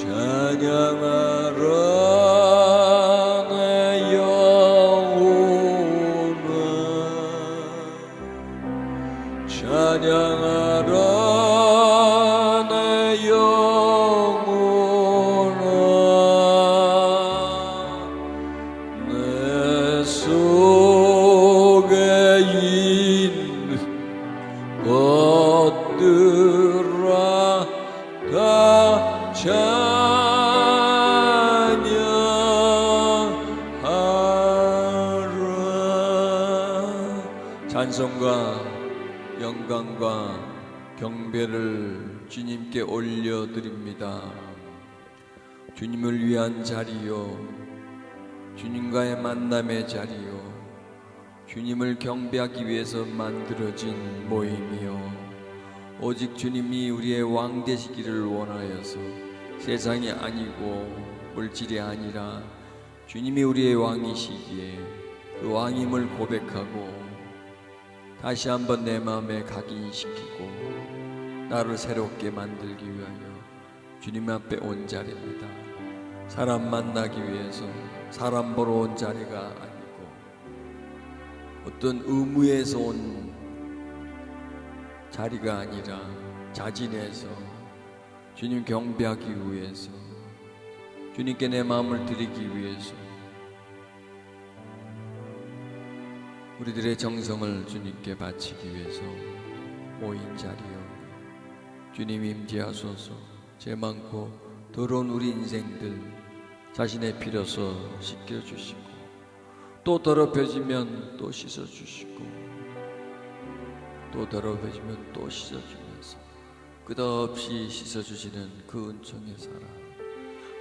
찬양하라 내 영혼아 찬양하라 내 영혼아 내 속에 있는 것들아 다 찬양하라. 찬송과 영광과 경배를 주님께 올려드립니다. 주님을 위한 자리요, 주님과의 만남의 자리요, 주님을 경배하기 위해서 만들어진 모임이요, 오직 주님이 우리의 왕 되시기를 원하여서 세상이 아니고 물질이 아니라 주님이 우리의 왕이시기에 그 왕임을 고백하고 다시 한번 내 마음에 각인시키고 나를 새롭게 만들기 위하여 주님 앞에 온 자리입니다. 사람 만나기 위해서 사람 보러 온 자리가 아니고 어떤 의무에서 온 자리가 아니라 자진해서 주님 경배하기 위해서 주님께 내 마음을 드리기 위해서 우리들의 정성을 주님께 바치기 위해서 모인 자리요, 주님 임재하소서. 죄 많고 더러운 우리 인생들 자신의 피로서 씻겨주시고 또 더럽혀지면 또 씻어주시고 또 더럽혀지면 또 씻어주면서 끝없이 씻어주시는 그 은총의 사랑,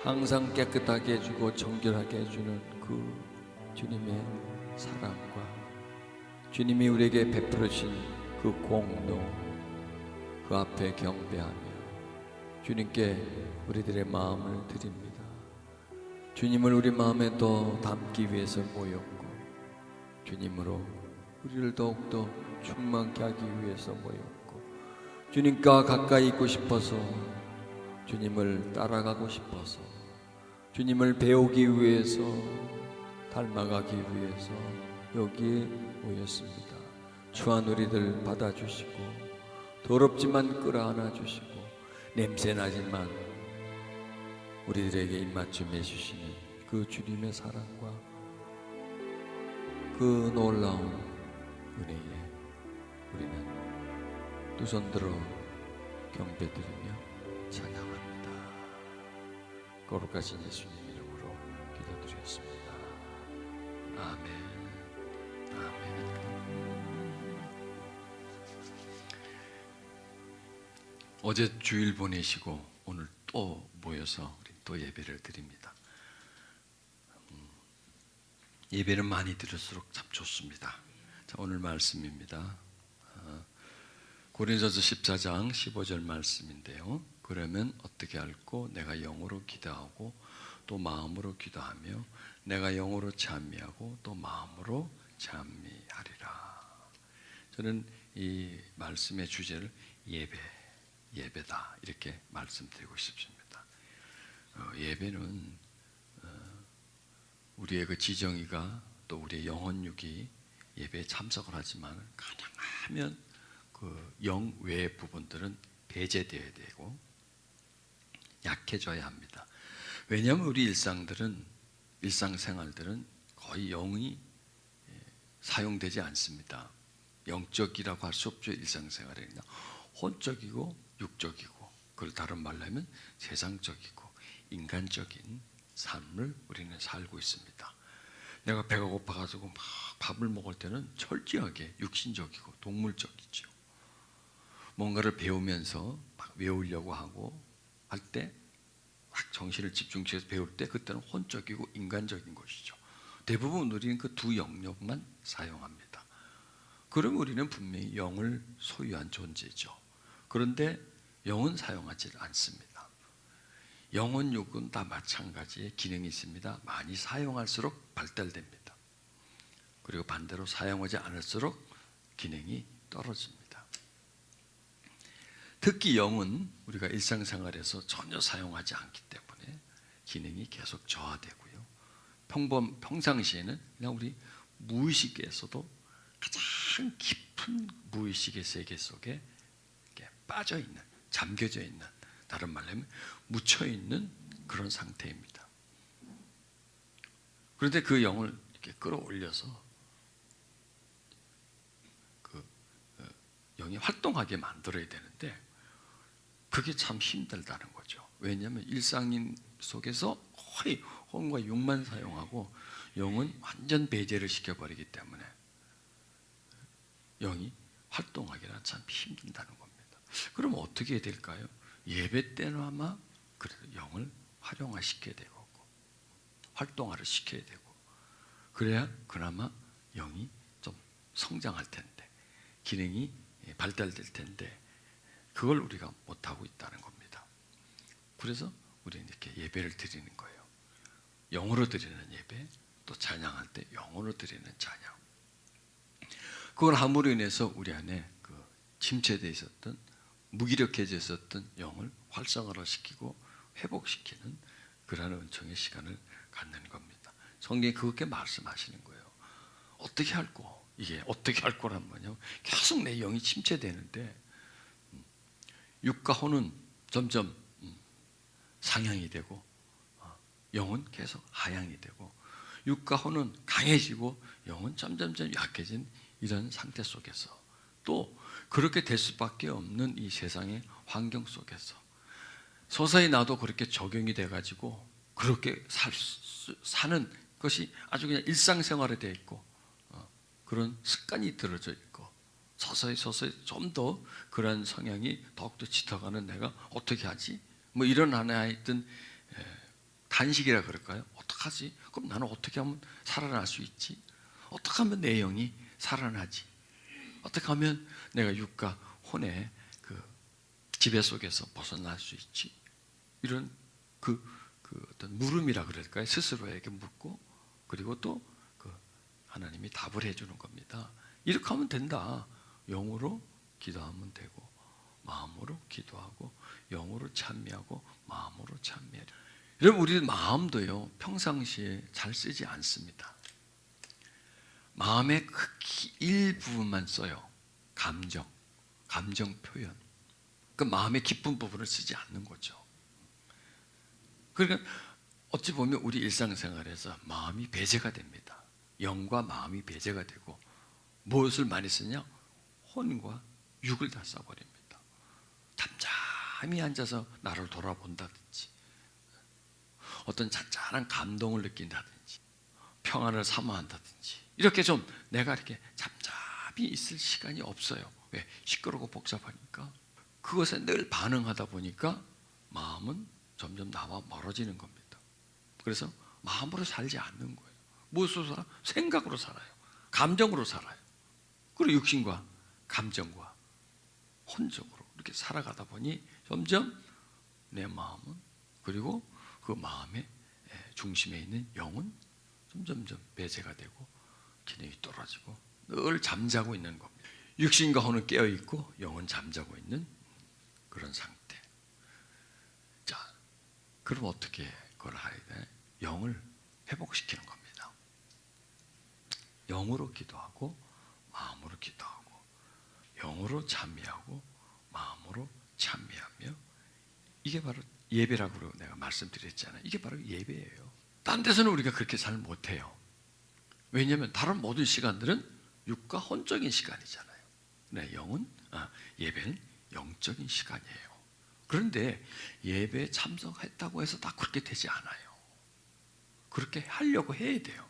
항상 깨끗하게 해주고 정결하게 해주는 그 주님의 사랑과 주님이 우리에게 베풀으신 그 공로, 그 앞에 경배하며 주님께 우리들의 마음을 드립니다. 주님을 우리 마음에 더 담기 위해서 모였고 주님으로 우리를 더욱더 충만케 하기 위해서 모였고 주님과 가까이 있고 싶어서 주님을 따라가고 싶어서 주님을 배우기 위해서 닮아가기 위해서 여기에 모였습니다. 추한 우리들 받아주시고 더럽지만 끌어안아 주시고 냄새나지만 우리들에게 입맞춤 해주시는 그 주님의 사랑과 그 놀라운 은혜에 우리는 두 손 들어 경배드리며 찬양합니다. 거룩하신 예수님 이름으로 기도드렸습니다. 아멘. 어제 주일 보내시고 오늘 또 모여서 우리 또 예배를 드립니다. 예배를 많이 드릴수록 참 좋습니다. 자, 오늘 말씀입니다. 고린도서 14장 15절 말씀인데요. 그러면 어떻게 할꼬? 내가 영으로 기도하고 또 마음으로 기도하며 내가 영으로 찬미하고 또 마음으로 찬미하리라. 저는 이 말씀의 주제를 예배다 이렇게 말씀드리고 싶습니다. 예배는 우리의 그 지정이가 또 우리의 영혼육이 예배에 참석을 하지만 가능하면 그 영 외의 부분들은 배제되어야 되고 약해져야 합니다. 왜냐하면 우리 일상생활들은 거의 영이 사용되지 않습니다. 영적이라고 할 수 없죠. 일상생활에 그냥 혼적이고 육적이고, 그걸 다른 말로 하면 세상적이고 인간적인 삶을 우리는 살고 있습니다. 내가 배가 고파가지고 막 밥을 먹을 때는 철저하게 육신적이고 동물적이죠. 뭔가를 배우면서 막 외우려고 하고 할 때 막 정신을 집중해서 배울 때 그때는 혼적이고 인간적인 것이죠. 대부분 우리는 그 두 영역만 사용합니다. 그럼 우리는 분명히 영을 소유한 존재죠. 그런데 영은 사용하지 않습니다. 영혼 육은 다 마찬가지의 기능이 있습니다. 많이 사용할수록 발달됩니다. 그리고 반대로 사용하지 않을수록 기능이 떨어집니다. 특히 영은 우리가 일상생활에서 전혀 사용하지 않기 때문에 기능이 계속 저하되고요. 평상시에는 그냥 우리 무의식에서도 가장 깊은 무의식의 세계 속에 이렇게 빠져 있는, 잠겨져 있는, 다른 말로 하면 묻혀 있는 그런 상태입니다. 그런데 그 영을 이렇게 끌어올려서 영이 활동하게 만들어야 되는데 그게 참 힘들다는 거죠. 왜냐하면 일상 속에서 거의 혼과 육만 사용하고 영은 완전 배제를 시켜버리기 때문에 영이 활동하기가 참 힘든다는 겁니다. 그럼 어떻게 해야 될까요? 예배 때는 아마 그래도 영을 활용화시켜야 되고 활동화를 시켜야 되고 그래야 그나마 영이 좀 성장할 텐데 기능이 발달될 텐데 그걸 우리가 못하고 있다는 겁니다. 그래서 우리는 이렇게 예배를 드리는 거예요. 영으로 드리는 예배, 또 찬양할 때 영으로 드리는 찬양. 그걸 함으로 인해서 우리 안에 그 침체되어 있었던, 무기력해져 있었던 영을 활성화시키고 회복시키는 그러한 은총의 시간을 갖는 겁니다. 성경이 그렇게 말씀하시는 거예요. 어떻게 할 거? 이게 어떻게 할 거란 뭐냐면 계속 내 영이 침체되는데 육과 혼은 점점 상향이 되고 영은 계속 하향이 되고 육과 혼은 강해지고 영은 점점점 약해진 이런 상태 속에서 또 그렇게 될 수밖에 없는 이 세상의 환경 속에서 서서히 나도 그렇게 적용이 돼가지고 그렇게 사는 것이 아주 그냥 일상생활에 되어 있고 그런 습관이 들어져 있고 서서히 좀 더 그런 성향이 더욱더 짙어가는 내가 어떻게 하지? 뭐 이런 하나의 어떤 단식이라 그럴까요? 어떡하지? 그럼 나는 어떻게 하면 살아날 수 있지? 어떻게 하면 내 영이 살아나지? 어떻게 하면 내가 육과 혼의 그 지배 속에서 벗어날 수 있지? 이런 그 어떤 물음이라 그럴까요? 스스로에게 묻고 그리고 또 그 하나님이 답을 해주는 겁니다. 이렇게 하면 된다. 영으로 기도하면 되고 마음으로 기도하고 영으로 찬미하고 마음으로 찬미하려. 여러분 우리 마음도요 평상시에 잘 쓰지 않습니다. 마음의 극히 일부분만 써요. 감정 표현. 그 마음의 깊은 부분을 쓰지 않는 거죠. 그러니까 어찌 보면 우리 일상생활에서 마음이 배제가 됩니다. 영과 마음이 배제가 되고 무엇을 많이 쓰냐? 혼과 육을 다 써버립니다. 잠잠히 앉아서 나를 돌아본다든지 어떤 잔잔한 감동을 느낀다든지 평안을 사모한다든지 이렇게 좀 내가 이렇게 잠잠히 있을 시간이 없어요. 왜? 시끄럽고 복잡하니까. 그것에 늘 반응하다 보니까 마음은 점점 나와 멀어지는 겁니다. 그래서 마음으로 살지 않는 거예요. 무엇으로 살아? 생각으로 살아요. 감정으로 살아요. 그리고 육신과 감정과 혼적으로 이렇게 살아가다 보니 점점 내 마음은 그리고 그 마음의 중심에 있는 영은 점점 배제가 되고 기능이 떨어지고 늘 잠자고 있는 겁니다. 육신과 혼은 깨어 있고 영은 잠자고 있는 그런 상태. 자, 그럼 어떻게 그걸 해야 돼? 영을 회복시키는 겁니다. 영으로 기도하고 마음으로 기도하고 영으로 찬미하고 마음으로 찬미하며 이게 바로 예배라고 내가 말씀드렸잖아요. 이게 바로 예배예요. 딴 데서는 우리가 그렇게 잘 못해요. 왜냐하면 다른 모든 시간들은 육과 혼적인 시간이잖아요. 네, 예배는 영적인 시간이에요. 그런데 예배에 참석했다고 해서 다 그렇게 되지 않아요. 그렇게 하려고 해야 돼요.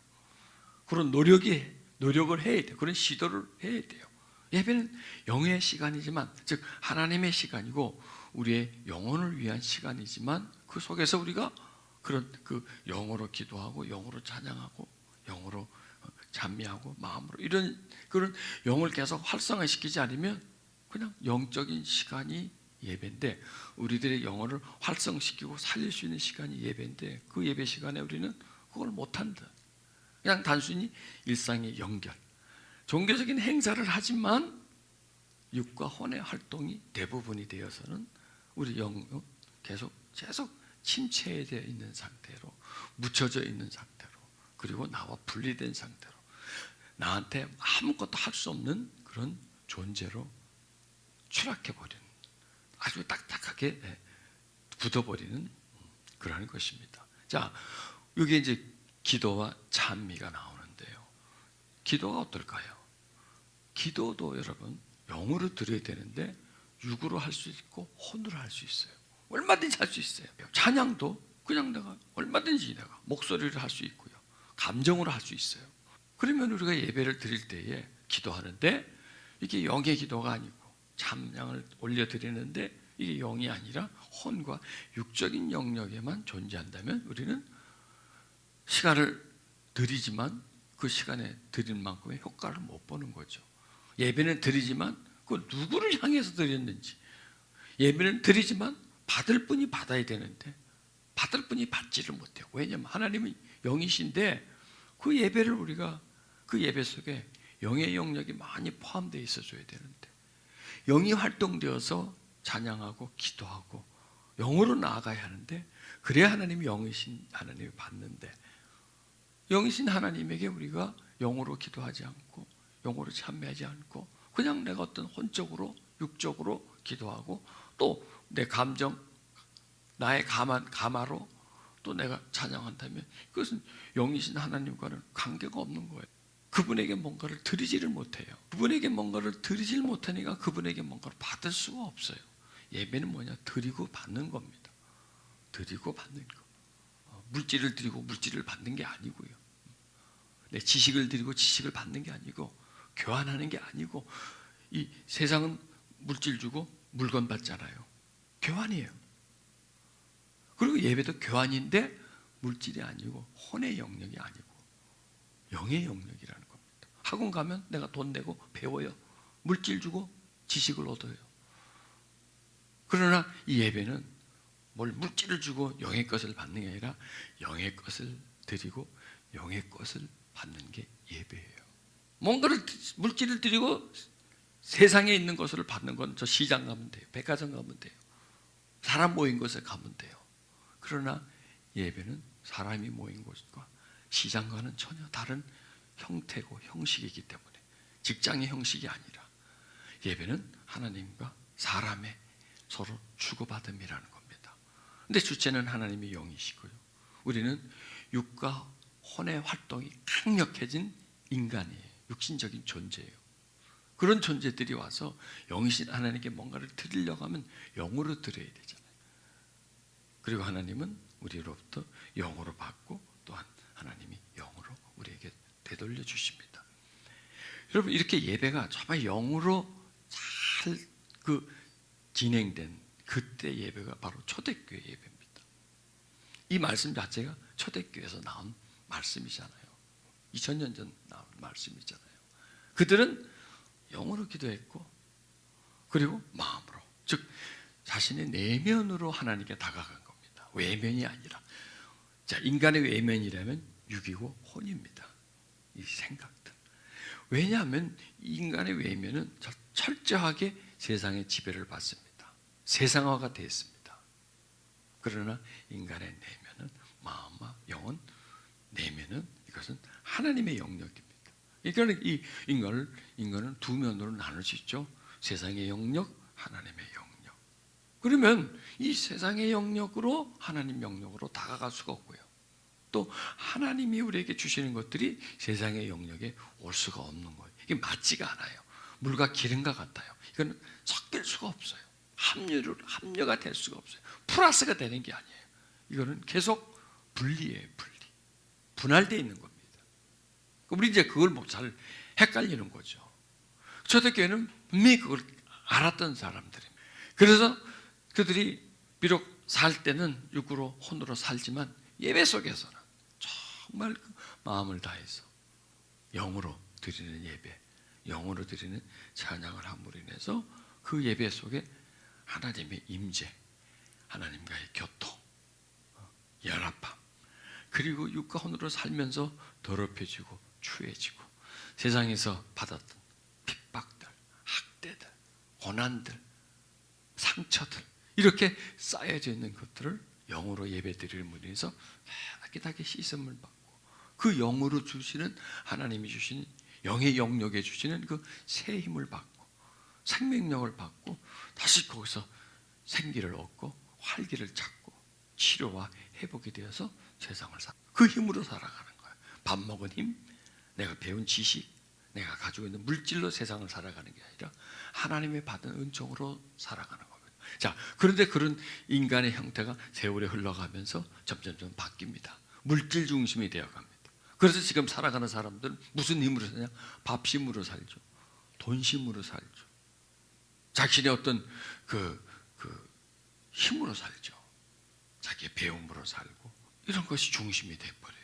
그런 노력을 해야 돼요. 그런 시도를 해야 돼요. 예배는 영의 시간이지만, 즉 하나님의 시간이고 우리의 영혼을 위한 시간이지만 그 속에서 우리가 그런 그 영으로 기도하고 영으로 찬양하고 영으로 찬미하고 마음으로 이런 그런 영을 계속 활성화시키지 않으면 그냥 영적인 시간이 예배인데 우리들의 영혼을 활성시키고 살릴 수 있는 시간이 예배인데 그 예배 시간에 우리는 그걸 못한다. 그냥 단순히 일상의 연결, 종교적인 행사를 하지만 육과 혼의 활동이 대부분이 되어서는 우리 영은 계속 침체되어 있는 상태로, 묻혀져 있는 상태로, 그리고 나와 분리된 상태로, 나한테 아무것도 할 수 없는 그런 존재로 추락해버리는, 아주 딱딱하게 굳어버리는 그러한 것입니다. 자, 여기 이제 기도와 찬미가 나오는데요. 기도가 어떨까요? 기도도 여러분 영으로 드려야 되는데 육으로 할 수 있고 혼으로 할 수 있어요. 얼마든지 할 수 있어요. 찬양도 그냥 내가 얼마든지 내가 목소리를 할 수 있고요, 감정으로 할 수 있어요. 그러면 우리가 예배를 드릴 때에 기도하는데 이게 영의 기도가 아니고 찬양을 올려드리는데 이게 영이 아니라 혼과 육적인 영역에만 존재한다면 우리는 시간을 드리지만 그 시간에 드린 만큼의 효과를 못 보는 거죠. 예배는 드리지만 그 누구를 향해서 드렸는지, 예배는 드리지만 받을 분이 받아야 되는데 받을 분이 받지를 못해요. 왜냐하면 하나님은 영이신데 그 예배를 우리가 그 예배 속에 영의 영역이 많이 포함되어 있어줘야 되는데, 영이 활동되어서 찬양하고 기도하고 영으로 나아가야 하는데, 그래야 하나님이 영이신 하나님이 받는데, 영이신 하나님에게 우리가 영으로 기도하지 않고 영으로 찬미하지 않고 그냥 내가 어떤 혼적으로 육적으로 기도하고 또 내 감정, 나의 감화로 또 내가 찬양한다면 그것은 영이신 하나님과는 관계가 없는 거예요. 그분에게 뭔가를 드리지를 못해요. 그분에게 뭔가를 드리질 못하니까 그분에게 뭔가를 받을 수가 없어요. 예배는 뭐냐? 드리고 받는 겁니다. 드리고 받는 거. 물질을 드리고 물질을 받는 게 아니고요. 내 지식을 드리고 지식을 받는 게 아니고, 교환하는 게 아니고, 이 세상은 물질 주고 물건 받잖아요. 교환이에요. 그리고 예배도 교환인데 물질이 아니고 혼의 영역이 아니고 영의 영역이라는 겁니다. 학원 가면 내가 돈 내고 배워요. 물질 주고 지식을 얻어요. 그러나 이 예배는 뭘 물질을 주고 영의 것을 받는 게 아니라 영의 것을 드리고 영의 것을 받는 게 예배예요. 뭔가를 물질을 드리고 세상에 있는 것을 받는 건 저 시장 가면 돼요. 백화점 가면 돼요. 사람 모인 곳에 가면 돼요. 그러나 예배는 사람이 모인 곳과 시장과는 전혀 다른 형태고 형식이기 때문에, 직장의 형식이 아니라 예배는 하나님과 사람의 서로 주고받음이라는 겁니다. 근데 주체는 하나님이 영이시고요, 우리는 육과 혼의 활동이 강력해진 인간이에요. 육신적인 존재예요. 그런 존재들이 와서 영이신 하나님께 뭔가를 드리려고 하면 영으로 드려야 되잖아요. 그리고 하나님은 우리로부터 영으로 받고 또한 하나님이 영으로 우리에게 되돌려 주십니다. 여러분, 이렇게 예배가 정말 영으로 잘 진행된 그때 예배가 바로 초대교회 예배입니다. 이 말씀 자체가 초대교회에서 나온 말씀이잖아요. 2000년 전 나온 말씀이잖아요. 그들은 영으로 기도했고, 그리고 마음으로, 즉 자신의 내면으로 하나님께 다가간 겁니다. 외면이 아니라. 자, 인간의 외면이라면 육이고 혼입니다. 이 생각들. 왜냐하면 인간의 외면은 철저하게 세상의 지배를 받습니다. 세상화가 됐습니다. 그러나 인간의 내면은, 마음과 영은, 내면은 이것은 하나님의 영역입니다. 그러니까 이 인간은 두 면으로 나눌 수 있죠. 세상의 영역, 하나님의 영역. 그러면 이 세상의 영역으로 하나님 영역으로 다가갈 수가 없고요, 또 하나님이 우리에게 주시는 것들이 세상의 영역에 올 수가 없는 거예요. 이게 맞지가 않아요. 물과 기름과 같아요. 이거는 섞일 수가 없어요. 합류가 될 수가 없어요. 플러스가 되는 게 아니에요. 이거는 계속 분리예요. 분할되어 있는 겁니다. 우리 이제 그걸 잘 헷갈리는 거죠. 초대교회는 분명히 그걸 알았던 사람들입니다. 그래서 그들이 비록 살 때는 육으로 혼으로 살지만 예배 속에서는 정말 그 마음을 다해서 영으로 드리는 예배, 영으로 드리는 찬양을 함으로 인해서 그 예배 속에 하나님의 임재, 하나님과의 교통, 연합함, 그리고 육과 혼으로 살면서 더럽혀지고 추해지고 세상에서 받았던 핍박들, 학대들, 고난들, 상처들 이렇게 쌓여져 있는 것들을 영으로 예배드리는 분에서 깨끗하게 씻음을 받고 그 영으로 주시는 하나님이 주신 영의 영역에 주시는 그 새 힘을 받고 생명력을 받고 다시 거기서 생기를 얻고 활기를 찾고 치료와 회복이 되어서 세상을 그 힘으로 살아가는 거예요. 밥 먹은 힘, 내가 배운 지식, 내가 가지고 있는 물질로 세상을 살아가는 게 아니라 하나님의 받은 은총으로 살아가는 겁니다. 자, 그런데 그런 인간의 형태가 세월이 흘러가면서 점점점 바뀝니다. 물질 중심이 되어갑니다. 그래서 지금 살아가는 사람들은 무슨 힘으로 사냐? 밥심으로 살죠. 돈심으로 살죠. 자신의 어떤 그 힘으로 살죠. 자기의 배움으로 살고 이런 것이 중심이 돼버려요.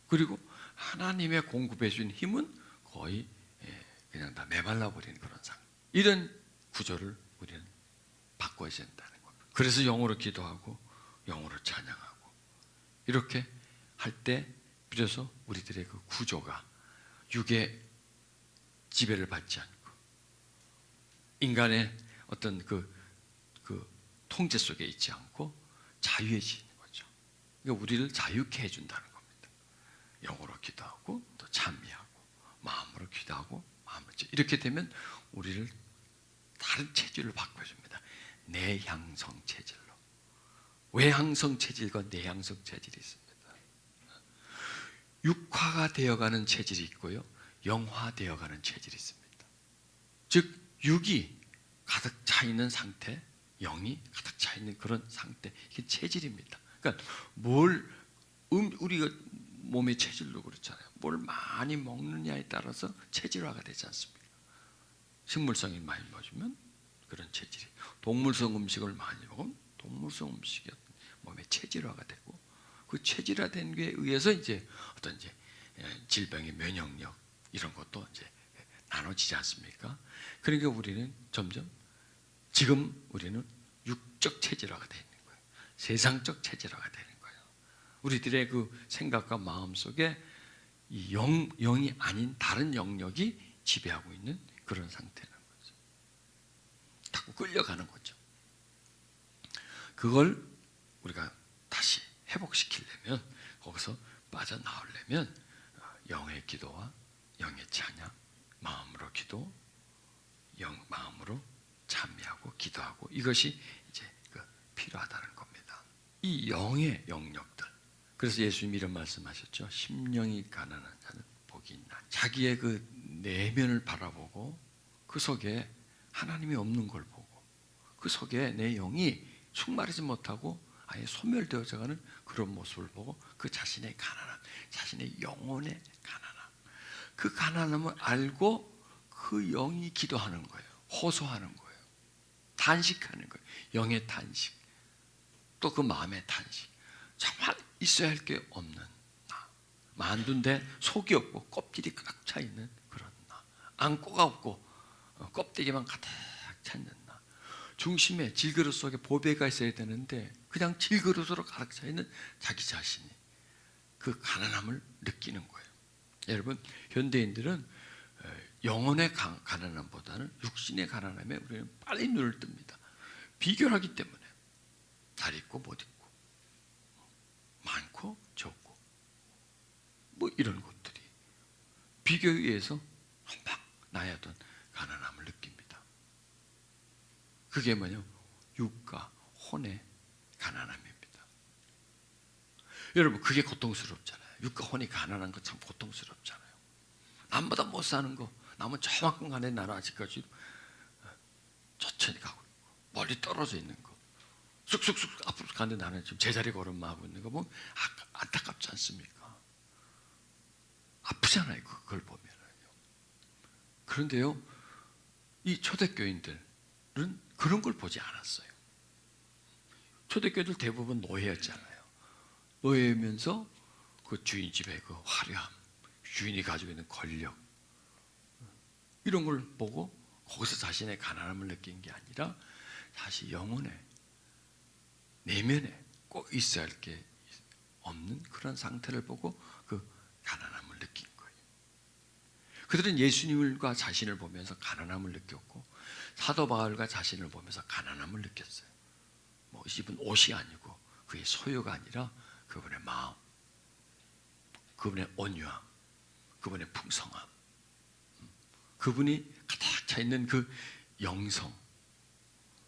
그리고 하나님의 공급해 준 힘은 거의 그냥 다 메말라 버리는 그런 상황. 이런 구조를 우리는 바꿔야 된다는 겁니다. 그래서 영어로 기도하고 영어로 찬양하고 이렇게 할 때 비로소 우리들의 그 구조가 육의 지배를 받지 않고 인간의 어떤 그 통제 속에 있지 않고 자유해지는 거죠. 그러니까 우리를 자유케 해준다는 겁니다. 영어로 기도하고 또 찬미하고 마음으로 기도하고 마음으로 이렇게 되면 우리를 다른 체질로 바꿔줍니다. 내향성 체질로. 외향성 체질과 내향성 체질이 있습니다. 육화가 되어가는 체질이 있고요, 영화되어가는 체질이 있습니다. 즉 육이 가득 차 있는 상태, 영이 가득 차 있는 그런 상태, 이게 체질입니다. 그러니까 우리가 몸의 체질도 그렇잖아요. 뭘 많이 먹느냐에 따라서 체질화가 되지 않습니까? 식물성이 많이 먹으면 그런 체질이, 동물성 음식을 많이 먹으면 동물성 음식이 몸의 체질화가 되고, 그 체질화된 게 의해서 이제 어떤 이제 질병의 면역력 이런 것도 이제 나눠지지 않습니까? 그러니까 우리는 점점 지금 우리는 육적 체질화가 되어 있는 거예요. 세상적 체질화가 되는 거예요. 우리들의 그 생각과 마음 속에 이 영이 아닌 다른 영역이 지배하고 있는 그런 상태라는 거죠. 자꾸 끌려가는 거죠. 그걸 우리가 다시 회복시키려면, 거기서 빠져나오려면 영의 기도와 영의 찬양, 마음으로 기도, 마음으로 찬미하고 기도하고, 이것이 이제 필요하다는 겁니다. 이 영의 영역들. 그래서 예수님이 이런 말씀하셨죠. 심령이 가난한 자는 복이 있나. 자기의 그 내면을 바라보고 그 속에 하나님이 없는 걸 보고 그 속에 내 영이 충만하지 못하고 아예 소멸되어져가는 그런 모습을 보고 그 자신의 가난함, 자신의 영혼의 가난함, 그 가난함을 알고 그 영이 기도하는 거예요. 호소하는 거예요. 단식하는 거예요. 영의 단식, 또 그 마음의 단식. 정말 있어야 할 게 없는 나, 만두인데 속이 없고 껍질이 가득 차 있는 그런 나, 안고가 없고 껍데기만 가득 차 있는 나, 중심에 질그릇 속에 보배가 있어야 되는데 그냥 질그릇으로 가득 차 있는 자기 자신이, 그 가난함을 느끼는 거예요. 여러분, 현대인들은 영혼의 가난함보다는 육신의 가난함에 우리는 빨리 눈을 뜹니다. 비교하기 때문에 잘 있고 못 있고 많고 적고 뭐 이런 것들이 비교에 의해서 막 나의 어떤 가난함을 느낍니다. 그게 뭐냐? 육과 혼의 가난함입니다. 여러분, 그게 고통스럽잖아요. 육과 혼이 가난한 거 참 고통스럽잖아요. 남보다 못 사는 거, 남은 저만큼 가네, 나는 아직까지 천천히 가고 있고 멀리 떨어져 있는 거, 쑥쑥쑥 앞으로 가는데 나는 지금 제자리 걸음하고 있는 거 보면 안타깝지 않습니까? 아프잖아요, 그걸 보면은요. 그런데요, 이 초대교인들은 그런 걸 보지 않았어요. 초대교인들 대부분 노예였잖아요. 노예면서 그 주인 집의 그 화려함, 주인이 가지고 있는 권력, 이런 걸 보고 거기서 자신의 가난함을 느낀 게 아니라 다시 영혼에, 내면에 꼭 있어야 할 게 없는 그런 상태를 보고 그 가난함을 느낀 거예요. 그들은 예수님과 자신을 보면서 가난함을 느꼈고 사도 바울과 자신을 보면서 가난함을 느꼈어요. 뭐 입은 옷이 아니고 그의 소유가 아니라 그분의 마음, 그분의 온유함, 그분의 풍성함, 그분이 가득 차 있는 그 영성.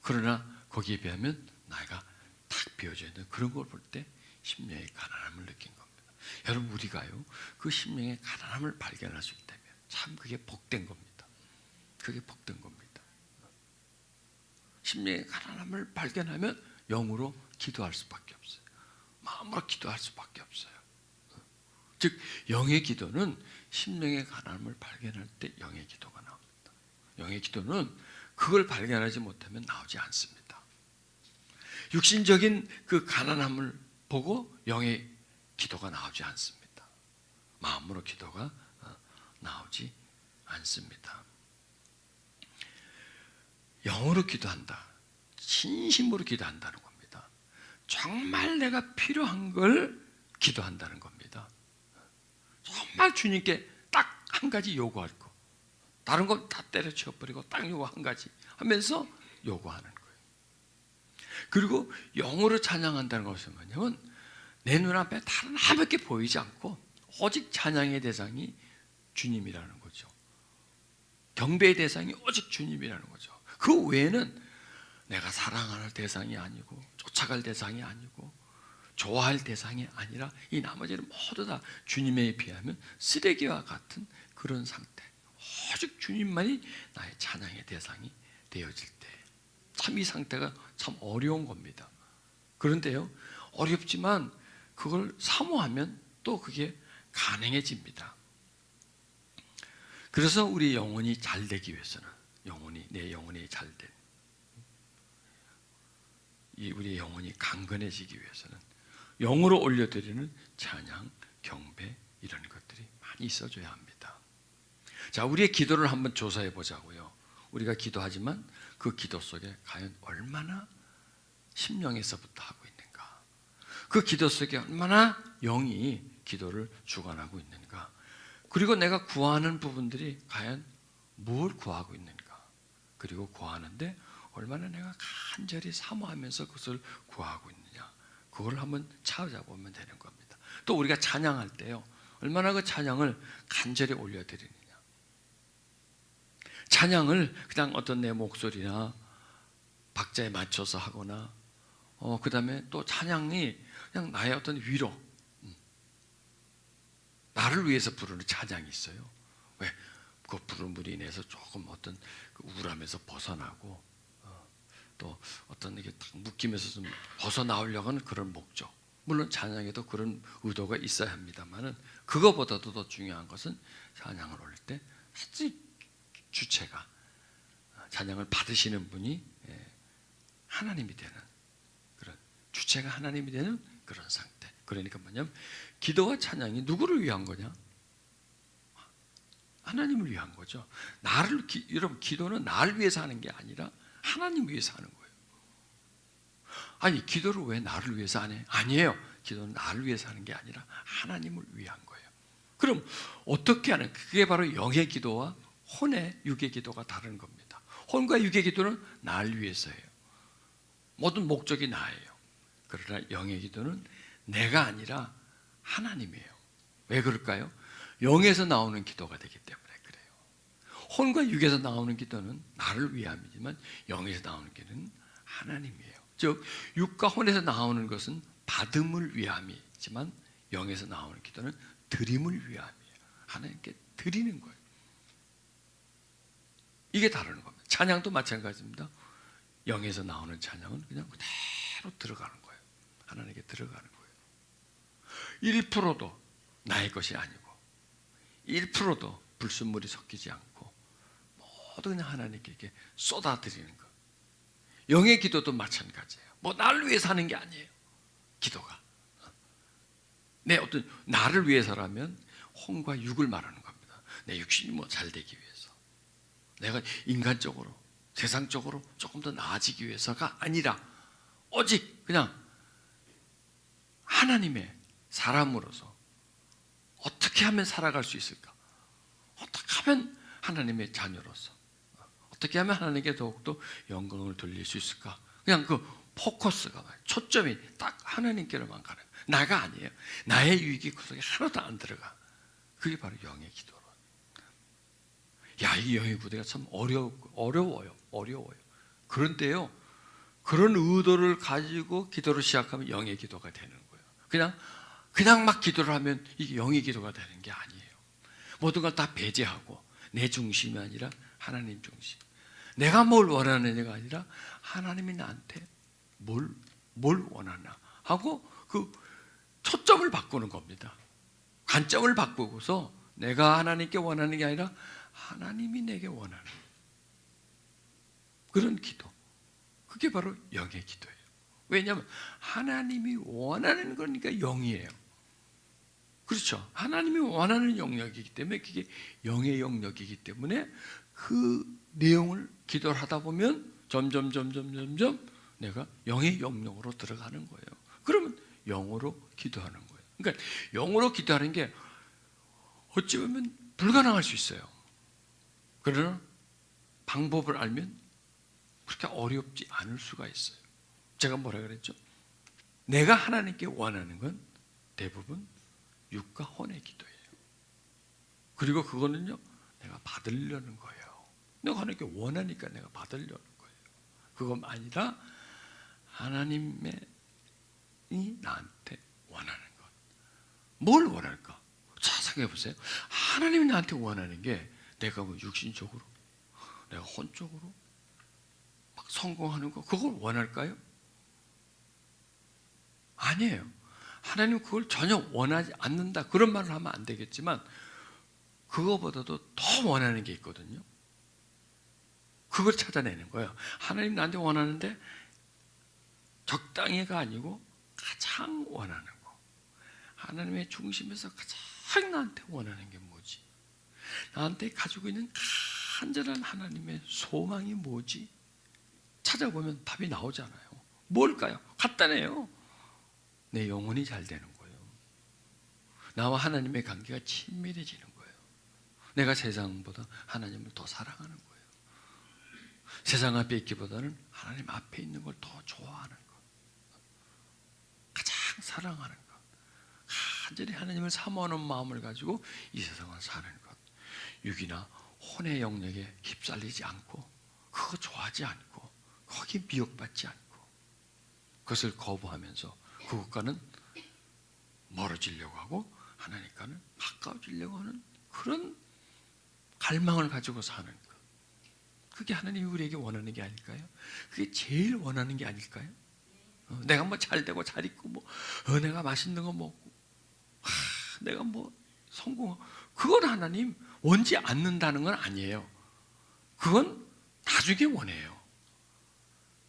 그러나 거기에 비하면 나이가 탁 비어져 있는 그런 걸 볼 때 심령의 가난함을 느낀 겁니다. 여러분, 우리가요 그 심령의 가난함을 발견할 수 있다면 참 그게 복된 겁니다. 그게 복된 겁니다. 심령의 가난함을 발견하면 영으로 기도할 수밖에 없어요. 마음으로 기도할 수밖에 없어요. 즉 영의 기도는 심령의 가난함을 발견할 때 영의 기도가 나옵니다. 영의 기도는 그걸 발견하지 못하면 나오지 않습니다. 육신적인 그 가난함을 보고 영의 기도가 나오지 않습니다. 마음으로 기도가 나오지 않습니다. 영으로 기도한다. 진심으로 기도한다는 겁니다. 정말 내가 필요한 걸 기도한다는 겁니다. 정말 주님께 딱 한 가지 요구할 거, 다른 건 다 때려치워버리고 딱 요거 한 가지 하면서 요구하는 거예요. 그리고 영으로 찬양한다는 것은 뭐냐면 내 눈앞에 다른 하나밖에 보이지 않고 오직 찬양의 대상이 주님이라는 거죠. 경배의 대상이 오직 주님이라는 거죠. 그 외에는 내가 사랑할 대상이 아니고 쫓아갈 대상이 아니고 좋아할 대상이 아니라 이 나머지는 모두 다 주님에 비하면 쓰레기와 같은 그런 상태. 오직 주님만이 나의 찬양의 대상이 되어질 때 참 이 상태가 참 어려운 겁니다. 그런데요, 어렵지만 그걸 사모하면 또 그게 가능해집니다. 그래서 우리 영혼이 잘 되기 위해서는 내 영혼이 잘 된, 우리 영혼이 강건해지기 위해서는 영으로 올려드리는 찬양, 경배 이런 것들이 많이 있어줘야 합니다. 자, 우리의 기도를 한번 조사해 보자고요. 우리가 기도하지만 그 기도 속에 과연 얼마나 심령에서부터 하고 있는가, 그 기도 속에 얼마나 영이 기도를 주관하고 있는가, 그리고 내가 구하는 부분들이 과연 뭘 구하고 있는가, 그리고 구하는데 얼마나 내가 간절히 사모하면서 그것을 구하고 있느냐, 그걸 한번 찾아보면 되는 겁니다. 또 우리가 찬양할 때요, 얼마나 그 찬양을 간절히 올려드리느냐. 찬양을 그냥 어떤 내 목소리나 박자에 맞춰서 하거나 그 다음에 또 찬양이 그냥 나의 어떤 위로, 나를 위해서 부르는 찬양이 있어요. 왜? 그 부름으로 인해서 조금 어떤 그 우울함에서 벗어나고 또 어떤 이게 딱 묶이면서 좀 벗어나오려고 하는 그런 목적. 물론 찬양에도 그런 의도가 있어야 합니다만은 그거보다도 더 중요한 것은 찬양을 올릴 때 사실 주체가, 찬양을 받으시는 분이 하나님이 되는 그런, 주체가 하나님이 되는 그런 상태. 그러니까 뭐냐면 기도와 찬양이 누구를 위한 거냐? 하나님을 위한 거죠. 여러분, 기도는 나를 위해서 하는 게 아니라 하나님 위해서 하는 거예요. 아니, 기도를 왜 나를 위해서 안 해? 아니에요. 기도는 나를 위해서 하는 게 아니라 하나님을 위한 거예요. 그럼 어떻게 하는? 그게 바로 영의 기도와 혼의 육의 기도가 다른 겁니다. 혼과 육의 기도는 나를 위해서예요. 모든 목적이 나예요. 그러나 영의 기도는 내가 아니라 하나님이에요. 왜 그럴까요? 영에서 나오는 기도가 되기 때문에 그래요. 혼과 육에서 나오는 기도는 나를 위함이지만 영에서 나오는 기도는 하나님이에요. 즉 육과 혼에서 나오는 것은 받음을 위함이지만 영에서 나오는 기도는 드림을 위함이에요. 하나님께 드리는 거예요. 이게 다른 겁니다. 찬양도 마찬가지입니다. 영에서 나오는 찬양은 그냥 그대로 들어가는 거예요. 하나님께 들어가는 거예요. 1%도 나의 것이 아니고 1%도 불순물이 섞이지 않고 모두 그냥 하나님께 이렇게 쏟아드리는 것. 영의 기도도 마찬가지예요. 뭐 나를 위해서 하는 게 아니에요. 기도가 내 어떤 나를 위해서라면 혼과 육을 말하는 겁니다. 내 육신이 뭐 잘 되기 위해서, 내가 인간적으로 세상적으로 조금 더 나아지기 위해서가 아니라 오직 그냥 하나님의 사람으로서 어떻게 하면 살아갈 수 있을까? 어떻게 하면 하나님의 자녀로서, 어떻게 하면 하나님께 더욱더 영광을 돌릴 수 있을까? 그냥 그 포커스가, 초점이 딱 하나님께로만 가는 거예요. 나가 아니에요. 나의 유익이 그 속에 하나도 안 들어가. 그게 바로 영의 기도로. 야, 이 영의 기도가 참 어려워요. 그런데요, 그런 의도를 가지고 기도를 시작하면 영의 기도가 되는 거예요. 그냥 막 기도를 하면 이게 영의 기도가 되는 게 아니에요. 모든 걸 다 배제하고 내 중심이 아니라 하나님 중심. 내가 뭘 원하느냐가 아니라 하나님이 나한테 뭘 원하나 하고 그 초점을 바꾸는 겁니다. 관점을 바꾸고서 내가 하나님께 원하는 게 아니라 하나님이 내게 원하는 그런 기도. 그게 바로 영의 기도예요. 왜냐하면 하나님이 원하는 거니까 영이에요. 그렇죠? 하나님이 원하는 영역이기 때문에 그게 영의 영역이기 때문에 그 내용을 기도를 하다 보면 점점 내가 영의 영역으로 들어가는 거예요. 그러면 영으로 기도하는 거예요. 그러니까 영으로 기도하는 게 어찌 보면 불가능할 수 있어요. 그러나 방법을 알면 그렇게 어렵지 않을 수가 있어요. 제가 뭐라 그랬죠? 내가 하나님께 원하는 건 대부분 육과 혼의 기도예요. 그리고 그거는요, 내가 받으려는 거예요. 내가 하나님께 원하니까 내가 받으려는 거예요. 그건 아니라 하나님이 나한테 원하는 것. 뭘 원할까? 자, 생각해 보세요. 하나님이 나한테 원하는 게 내가 뭐 육신적으로, 내가 혼적으로 막 성공하는 거, 그걸 원할까요? 아니에요. 하나님 그걸 전혀 원하지 않는다, 그런 말을 하면 안 되겠지만 그거보다도 더 원하는 게 있거든요. 그걸 찾아내는 거예요. 하나님 나한테 원하는데 적당히가 아니고 가장 원하는 거. 하나님의 중심에서 가장 나한테 원하는 게 뭐지? 나한테 가지고 있는 간절한 하나님의 소망이 뭐지? 찾아보면 답이 나오잖아요. 뭘까요? 간단해요. 내 영혼이 잘 되는 거예요. 나와 하나님의 관계가 친밀해지는 거예요. 내가 세상보다 하나님을 더 사랑하는 거예요. 세상 앞에 있기보다는 하나님 앞에 있는 걸 더 좋아하는 것, 가장 사랑하는 것, 간절히 하나님을 사모하는 마음을 가지고 이 세상을 사는 것, 육이나 혼의 영역에 휩쓸리지 않고 그거 좋아하지 않고 거기에 미혹받지 않고 그것을 거부하면서 그것과는 멀어지려고 하고 하나님과는 가까워지려고 하는 그런 갈망을 가지고 사는 것, 그게 하나님이 우리에게 원하는 게 아닐까요? 그게 제일 원하는 게 아닐까요? 내가 뭐 잘 되고 잘 있고 내가 맛있는 거 먹고 내가 뭐 성공하고, 그건 하나님 원치 않는다는 건 아니에요. 그건 나중에 원해요.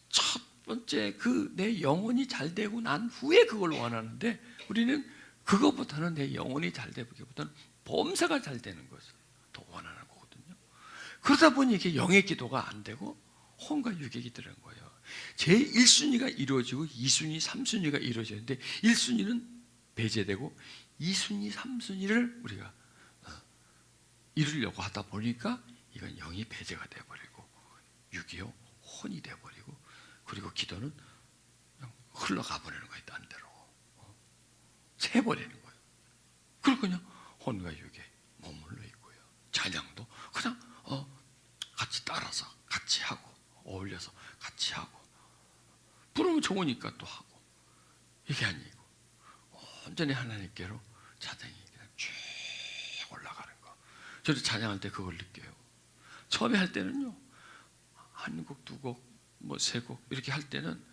첫 번째 그 내 영혼이 잘 되고 난 후에 그걸 원하는데, 우리는 그것보다는 내 영혼이 잘 되기보다는 범사가 잘 되는 것을 더 원하는 거거든요. 그러다 보니 이게 영의 기도가 안 되고 혼과 육의 기도라는 거예요. 제1순위가 이루어지고 2순위, 3순위가 이루어지는데 1순위는 배제되고 2순위, 3순위를 우리가 이루려고 하다 보니까 이건 영이 배제가 되어버리고 육이요 혼이 되어버리고, 그리고 기도는 그냥 흘러가 버리는 거예요. 딴 데로 새버리는 거예요. 그리고 그냥 혼과 육에 머물러 있고요. 찬양도 그냥 같이 따라서 같이 하고 어울려서 같이 하고 부르면 좋으니까 또 하고, 이게 아니고 온전히 하나님께로 찬양이 그냥 쭉 올라가는 거. 저도 찬양할 때 그걸 느껴요. 처음에 할 때는요, 한 곡, 두 곡, 뭐 세 곡 이렇게 할 때는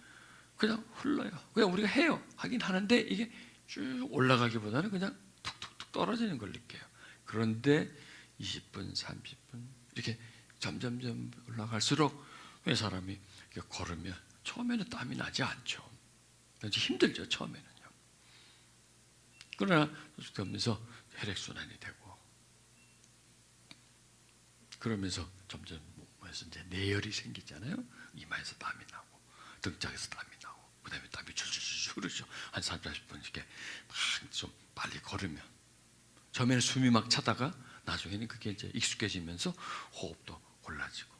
그냥 흘러요. 그냥 우리가 해요. 하긴 하는데 이게 쭉 올라가기보다는 그냥 툭툭툭 떨어지는 걸 느껴요. 그런데 20분, 30분 이렇게 점점점 올라갈수록 왜 사람이 이렇게 걸으면 처음에는 땀이 나지 않죠. 힘들죠, 처음에는요. 그러나 그러면서 혈액순환이 되고, 그러면서 점점 몸에서 이제 내열이 생기잖아요. 이마에서 땀이 나고 등짝에서 땀이 나고 그다음에 땀이 줄줄줄 흐르죠. 한 30, 40분 이렇게 막 좀 빨리 걸으면 처음에는 숨이 막 차다가 나중에는 그게 이제 익숙해지면서 호흡도 골라지고.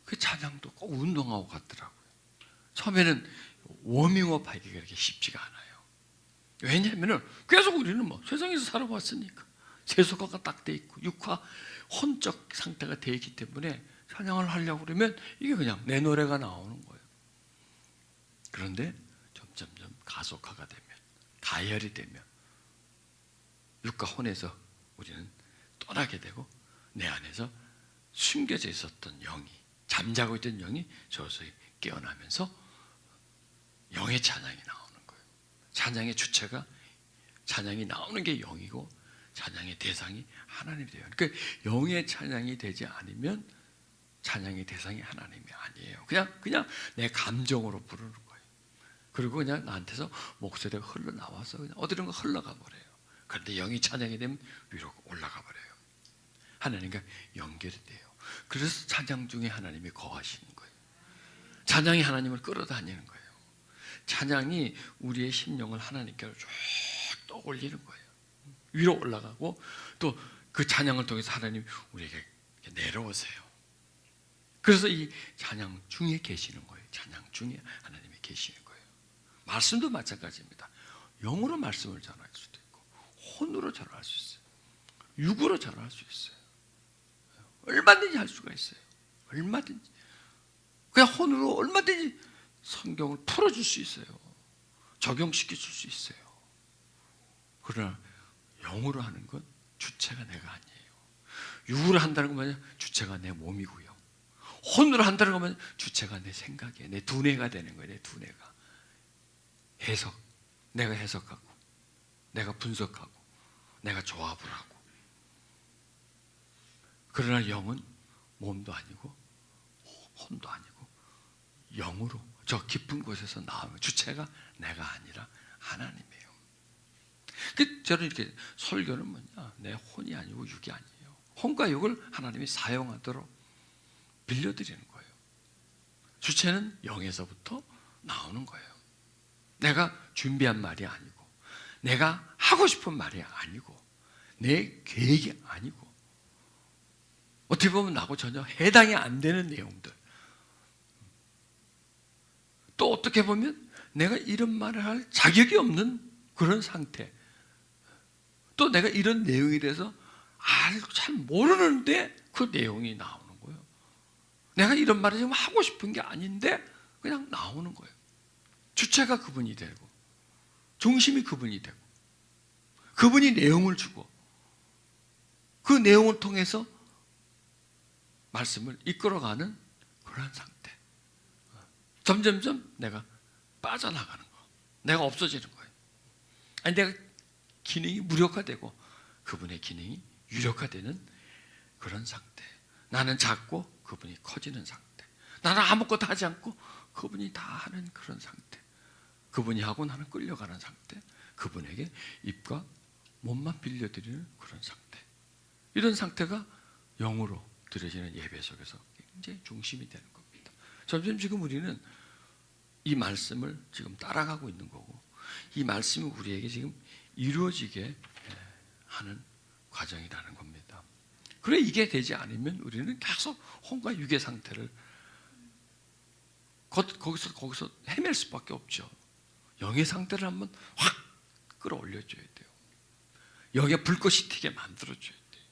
그 찬양도 꼭 운동하고 같더라고요. 처음에는 워밍업 하기가 그렇게 쉽지가 않아요. 왜냐하면 계속 우리는 뭐 세상에서 살아왔으니까 세속화가 딱 돼 있고 육화 혼적 상태가 돼 있기 때문에 찬양을 하려고 그러면 이게 그냥 내 노래가 나오는 거예요. 그런데 점점점 가속화가 되면, 가열이 되면 육과 혼에서 우리는 떠나게 되고 내 안에서 숨겨져 있었던 영이, 잠자고 있던 영이 서서히 깨어나면서 영의 찬양이 나오는 거예요. 찬양의 주체가, 찬양이 나오는 게 영이고 찬양의 대상이 하나님이 돼요. 그러니까 영의 찬양이 되지 않으면 찬양의 대상이 하나님이 아니에요. 그냥 내 감정으로 부르는 거예요. 그리고 그냥 나한테서 목소리가 흘러나와서 그냥 어디론가 흘러가 버려요. 그런데 영이 찬양이 되면 위로 올라가 버려요. 하나님과 연결이 돼요. 그래서 찬양 중에 하나님이 거하시는 거예요. 찬양이 하나님을 끌어다니는 거예요. 찬양이 우리의 심령을 하나님께로 쭉 떠올리는 거예요. 위로 올라가고 또 그 찬양을 통해서 하나님 우리에게 내려오세요. 그래서 이 찬양 중에 계시는 거예요. 찬양 중에 하나님이 계시는 거예요. 말씀도 마찬가지입니다. 영으로 말씀을 전할 수도 있고 혼으로 전할 수 있어요. 육으로 전할 수 있어요. 얼마든지 할 수가 있어요. 얼마든지. 그냥 혼으로 얼마든지 성경을 풀어줄 수 있어요. 적용시켜 줄 수 있어요. 그러나 영으로 하는 건 주체가 내가 아니에요. 육으로 한다는 건 뭐냐? 주체가 내 몸이고요. 혼으로 한다는 건 뭐냐? 주체가 내 생각이에요. 내 두뇌가 되는 거예요. 내 두뇌가. 해석. 내가 해석하고 내가 분석하고 내가 조합을 하고. 그러나 영은 몸도 아니고 혼도 아니고 영으로 저 깊은 곳에서 나오는 주체가 내가 아니라 하나님이에요. 저는 이렇게 설교는 뭐냐? 내 혼이 아니고 육이 아니에요. 혼과 육을 하나님이 사용하도록 빌려드리는 거예요. 주체는 영에서부터 나오는 거예요. 내가 준비한 말이 아니고 내가 하고 싶은 말이 아니고 내 계획이 아니고 어떻게 보면 나하고 전혀 해당이 안 되는 내용들, 또 어떻게 보면 내가 이런 말을 할 자격이 없는 그런 상태, 또 내가 이런 내용에 대해서 잘 모르는데 그 내용이 나오는 거예요. 내가 이런 말을 지금 하고 싶은 게 아닌데 그냥 나오는 거예요. 주체가 그분이 되고 중심이 그분이 되고 그분이 내용을 주고 그 내용을 통해서 말씀을 이끌어가는 그런 상태. 점점점 내가 빠져나가는 거, 내가 없어지는 거예요. 아니 내가 기능이 무력화되고 그분의 기능이 유력화되는 그런 상태. 나는 작고 그분이 커지는 상태. 나는 아무것도 하지 않고 그분이 다 하는 그런 상태. 그분이 하고 나는 끌려가는 상태. 그분에게 입과 몸만 빌려드리는 그런 상태. 이런 상태가 영으로 드려지는 예배 속에서 굉장히 중심이 되는 겁니다. 점점 지금 우리는 이 말씀을 지금 따라가고 있는 거고 이 말씀이 우리에게 지금 이루어지게 하는 과정이라는 겁니다. 그래 이게 되지 않으면 우리는 계속 혼과 육의 상태를 거기서 헤맬 수밖에 없죠. 영의 상태를 한번 확 끌어올려줘야 돼요. 영의 불꽃이 튀게 만들어줘야 돼요.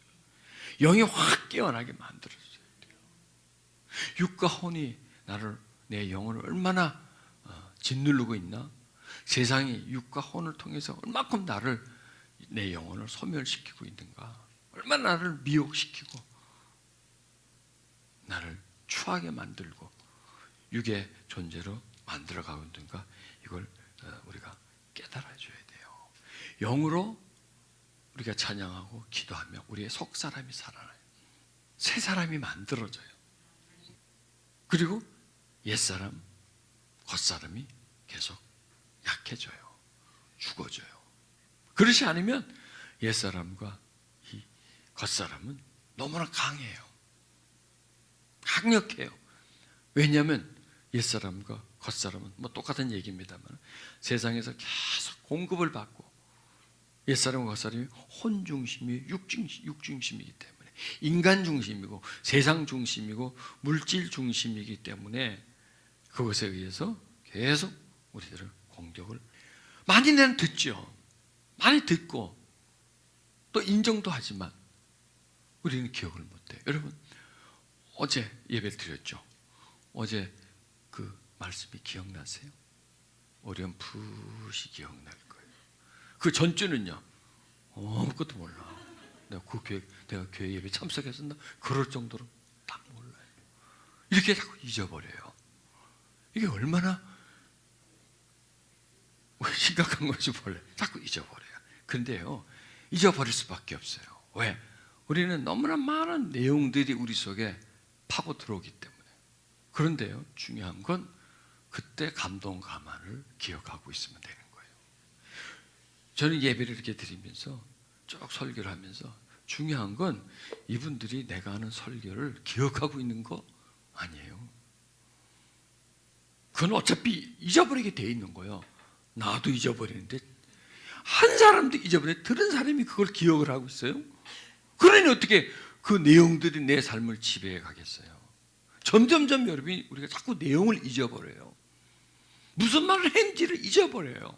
영이 확 깨어나게 만들어줘야 돼요. 육과 혼이 내 영혼을 얼마나 짓누르고 있나? 세상이 육과 혼을 통해서 얼마큼 내 영혼을 소멸시키고 있는가? 얼마나 나를 미혹시키고 나를 추하게 만들고 육의 존재로 만들어가고 있는가? 이걸 우리가 깨달아줘야 돼요. 영으로 우리가 찬양하고 기도하며 우리의 속사람이 살아나요. 새 사람이 만들어져요. 그리고 옛사람, 겉사람이 계속 약해져요. 죽어져요. 그렇지 않으면 옛사람과 이 겉사람은 너무나 강해요. 강력해요. 왜냐하면 옛사람과 겉사람은 뭐 똑같은 얘기입니다만 세상에서 계속 공급을 받고 옛사람과 겉사람이 혼중심이 육중심이기 때문에, 인간 중심이고 세상 중심이고 물질 중심이기 때문에 그것에 의해서 계속 우리들은 공격을 많이는 듣죠. 많이 듣고 또 인정도 하지만 우리는 기억을 못해요. 여러분, 어제 예배를 드렸죠. 어제 그 말씀이 기억나세요? 어렴풋이 기억날 거예요. 그 전주는요, 아무것도 몰라. 내가 교회 예배 참석했었나? 그럴 정도로 딱 몰라요. 이렇게 자꾸 잊어버려요. 이게 얼마나 심각한 건지 몰라요. 자꾸 잊어버려요. 그런데요, 잊어버릴 수밖에 없어요. 왜? 우리는 너무나 많은 내용들이 우리 속에 파고 들어오기 때문에. 그런데요, 중요한 건 그때 감동 감화를 기억하고 있으면 되는 거예요. 저는 예배를 이렇게 드리면서 쭉 설교를 하면서 중요한 건 이분들이 내가 하는 설교를 기억하고 있는 거 아니에요. 그건 어차피 잊어버리게 돼 있는 거예요. 나도 잊어버리는데 한 사람도 잊어버려. 들은 사람이 그걸 기억을 하고 있어요. 그러니 어떻게 그 내용들이 내 삶을 지배해 가겠어요. 점점점 여러분이 우리가 자꾸 내용을 잊어버려요. 무슨 말을 했는지를 잊어버려요.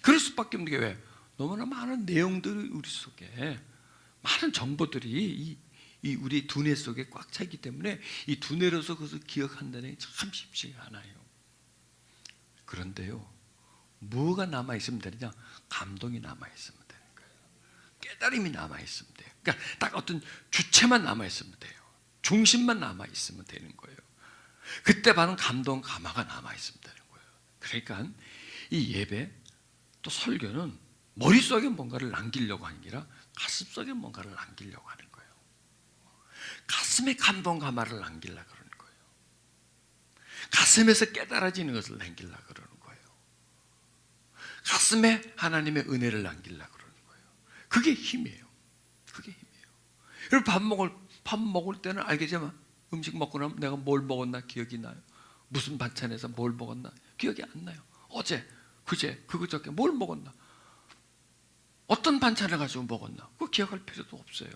그럴 수밖에 없는 게 왜? 너무나 많은 내용들이 우리 속에, 많은 정보들이 이 우리 두뇌 속에 꽉 차 있기 때문에 이 두뇌로서 그것을 기억한다는 게 참 쉽지가 않아요. 그런데요, 뭐가 남아있으면 되느냐? 감동이 남아있으면 되는 거예요. 깨달음이 남아있으면 돼요. 그러니까 딱 어떤 주체만 남아있으면 돼요. 중심만 남아있으면 되는 거예요. 그때 받은 감동 감화가 남아있으면 되는 거예요. 그러니까 이 예배 또 설교는 머릿속에 뭔가를 남기려고 하는 게 아니라 가슴속에 뭔가를 남기려고 하는 거예요. 가슴에 감동 감화를 남기려고 그러는 거예요. 가슴에서 깨달아지는 것을 남기려고 그러는 거예요. 가슴에 하나님의 은혜를 남기려고 그러는 거예요. 그게 힘이에요. 그게 힘이에요. 여러분, 밥 먹을 때는 알겠지만 음식 먹고 나면 내가 뭘 먹었나 기억이 나요? 무슨 반찬에서 뭘 먹었나 기억이 안 나요. 어제, 그제, 그저께 뭘 먹었나, 어떤 반찬을 가지고 먹었나, 그거 기억할 필요도 없어요.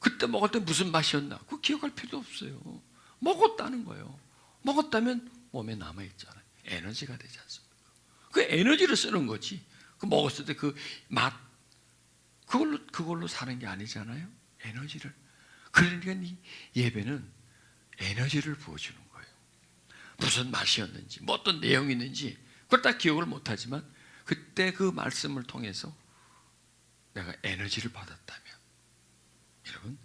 그때 먹을 때 무슨 맛이었나, 그거 기억할 필요도 없어요. 먹었다는 거예요. 먹었다면 몸에 남아있잖아요. 에너지가 되지 않습니까? 그 에너지를 쓰는 거지. 그 먹었을 때 그 맛, 그걸로 사는 게 아니잖아요. 에너지를. 그러니까 이 예배는 에너지를 부어주는 거예요. 무슨 맛이었는지, 뭐 어떤 내용이 있는지 그걸 다 기억을 못하지만 그때 그 말씀을 통해서 내가 에너지를 받았다면, 여러분,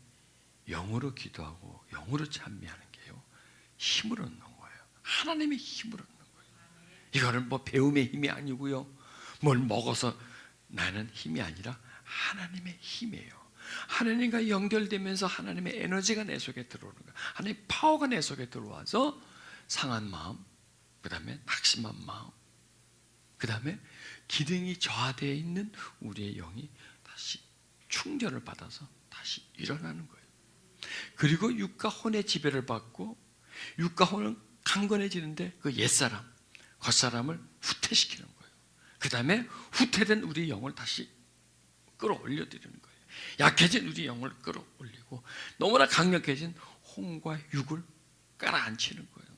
영으로 기도하고 영으로 찬미하는 게요, 힘을 얻는 거예요. 하나님의 힘을 얻는 거예요. 이거는 뭐 배움의 힘이 아니고요, 뭘 먹어서 나는 힘이 아니라 하나님의 힘이에요. 하나님과 연결되면서 하나님의 에너지가 내 속에 들어오는 거예요. 하나님의 파워가 내 속에 들어와서 상한 마음, 그 다음에 낙심한 마음, 그 다음에 기능이 저하되어 있는 우리의 영이 다시 충전을 받아서 다시 일어나는 거예요. 그리고 육과 혼의 지배를 받고 육과 혼은 강건해지는데 그 옛사람, 겉사람을 후퇴시키는 거예요. 그 다음에 후퇴된 우리 영을 다시 끌어올려 드리는 거예요. 약해진 우리 영을 끌어올리고 너무나 강력해진 혼과 육을 깔아앉히는 거예요.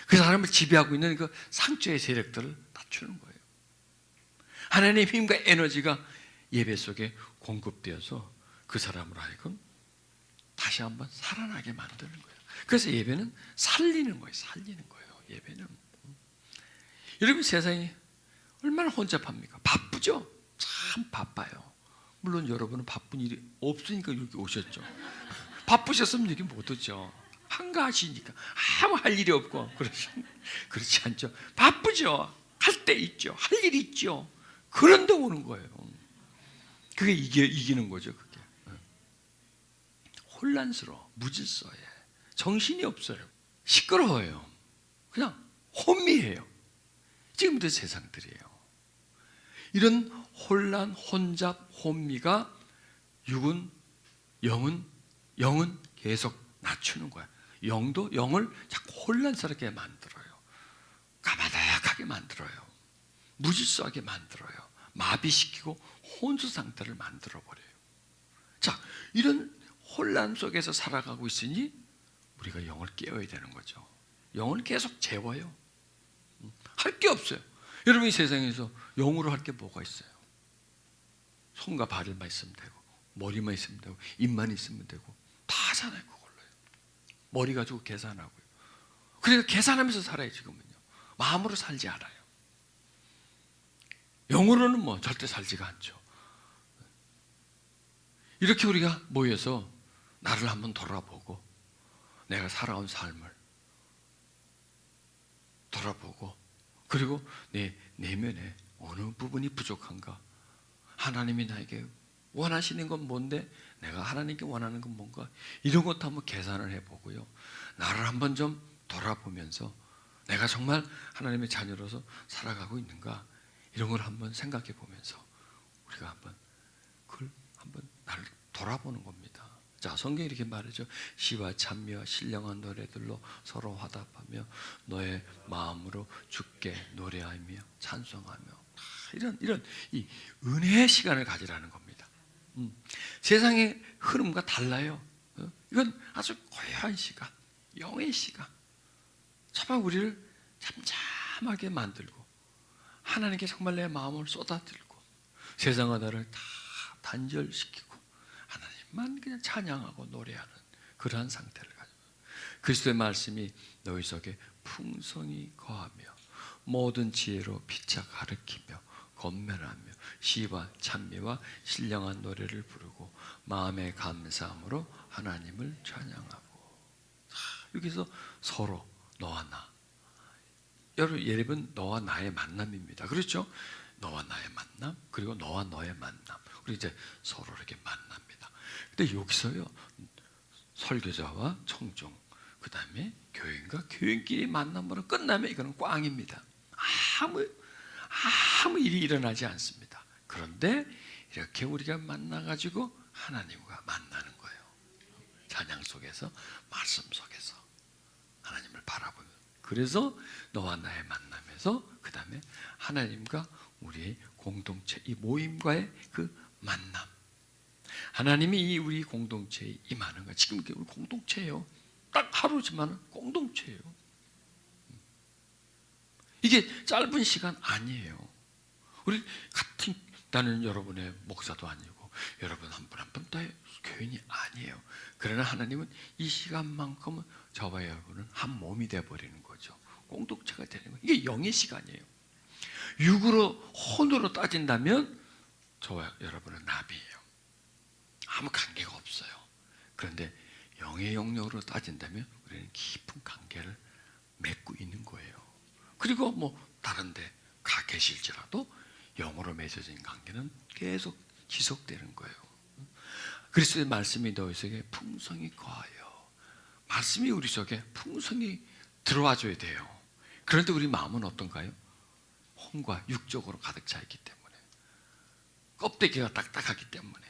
그 사람을 지배하고 있는 그 상처의 세력들을 낮추는 거예요. 하나님의 힘과 에너지가 예배 속에 공급되어서 그 사람으로 하여금 다시 한번 살아나게 만드는 거예요. 그래서 예배는 살리는 거예요. 살리는 거예요. 예배는. 여러분, 세상이 얼마나 혼잡합니까? 바쁘죠? 참 바빠요. 물론 여러분은 바쁜 일이 없으니까 여기 오셨죠. 바쁘셨으면 여기 못 오죠. 한가하시니까 아무 할 일이 없고. 그렇지 않죠? 바쁘죠. 할 때 있죠. 할 일이 있죠. 그런데 오는 거예요. 그게 이기는 거죠. 그게 혼란스러워, 무질서해, 정신이 없어요, 시끄러워요, 그냥 혼미해요. 지금부터 세상들이에요. 이런 혼란, 혼잡, 혼미가 육은, 영은 계속 낮추는 거야. 영을 자꾸 혼란스럽게 만들어요. 까마득하게 만들어요. 무질서하게 만들어요. 마비시키고 혼수 상태를 만들어버려요. 자, 이런 혼란 속에서 살아가고 있으니 우리가 영을 깨워야 되는 거죠. 영을 계속 재워요. 할 게 없어요. 여러분, 이 세상에서 영으로 할 게 뭐가 있어요? 손과 발만 있으면 되고, 머리만 있으면 되고, 입만 있으면 되고, 다 하잖아요. 그걸로요. 머리 가지고 계산하고요. 그러니까 계산하면서 살아요. 지금은요. 마음으로 살지 않아요. 영으로는 뭐 절대 살지가 않죠. 이렇게 우리가 모여서 나를 한번 돌아보고, 내가 살아온 삶을 돌아보고, 그리고 내 내면에 어느 부분이 부족한가, 하나님이 나에게 원하시는 건 뭔데, 내가 하나님께 원하는 건 뭔가, 이런 것도 한번 계산을 해보고요. 나를 한번 좀 돌아보면서 내가 정말 하나님의 자녀로서 살아가고 있는가, 이런 걸 한번 생각해 보면서 우리가 한번 그걸 한번 나를 돌아보는 겁니다. 자, 성경이 이렇게 말하죠. 시와 찬미와 신령한 노래들로 서로 화답하며 너의 마음으로 주께 노래하며 찬송하며, 이런 이 은혜의 시간을 가지라는 겁니다. 세상의 흐름과 달라요. 이건 아주 고요한 시간, 영의 시간. 정말 우리를 잠잠하게 만들고 하나님께 정말 내 마음을 쏟아들고 세상과 나를 다 단절시키고 하나님만 그냥 찬양하고 노래하는 그러한 상태를 가지고, 그리스도의 말씀이 너희 속에 풍성히 거하며 모든 지혜로 피차 가르치며 권면하며 시와 찬미와 신령한 노래를 부르고 마음의 감사함으로 하나님을 찬양하고. 여기서 서로 너와 나, 여러분, 너와 나의 만남입니다. 그렇죠? 너와 나의 만남, 그리고 너와 너의 만남, 우리 이제 서로 이렇게 만납니다. 근데 여기서요, 설교자와 청중, 그 다음에 교인과 교인끼리 만남으로 끝나면 이거는 꽝입니다. 아무 일이 일어나지 않습니다. 그런데 이렇게 우리가 만나가지고 하나님과 만나는 거예요. 찬양 속에서, 말씀 속에서 하나님을 바라보면, 그래서 너와 나의 만남에서 그 다음에 하나님과 우리의 공동체, 이 모임과의 그 만남, 하나님이 이 우리 공동체에 임하는 거. 지금 우리 공동체예요. 딱 하루지만 공동체예요. 이게 짧은 시간 아니에요. 우리 같은, 나는 여러분의 목사도 아니고 여러분 한 분 한 분 다 교인이 아니에요. 그러나 하나님은 이 시간만큼은 저와 여러분은 한 몸이 되어버리는 거죠. 공동체가 되는 거예요. 이게 영의 시간이에요. 육으로, 혼으로 따진다면 저와 여러분은 나비예요. 아무 관계가 없어요. 그런데 영의 영역으로 따진다면 우리는 깊은 관계를 맺고 있는 거예요. 그리고 뭐 다른 데 가 계실지라도 영으로 맺어진 관계는 계속 지속되는 거예요. 그리스도의 말씀이 너희 속에 풍성히 거하여, 말씀이 우리 속에 풍성히 들어와줘야 돼요. 그런데 우리 마음은 어떤가요? 혼과 육적으로 가득 차 있기 때문에, 껍데기가 딱딱하기 때문에,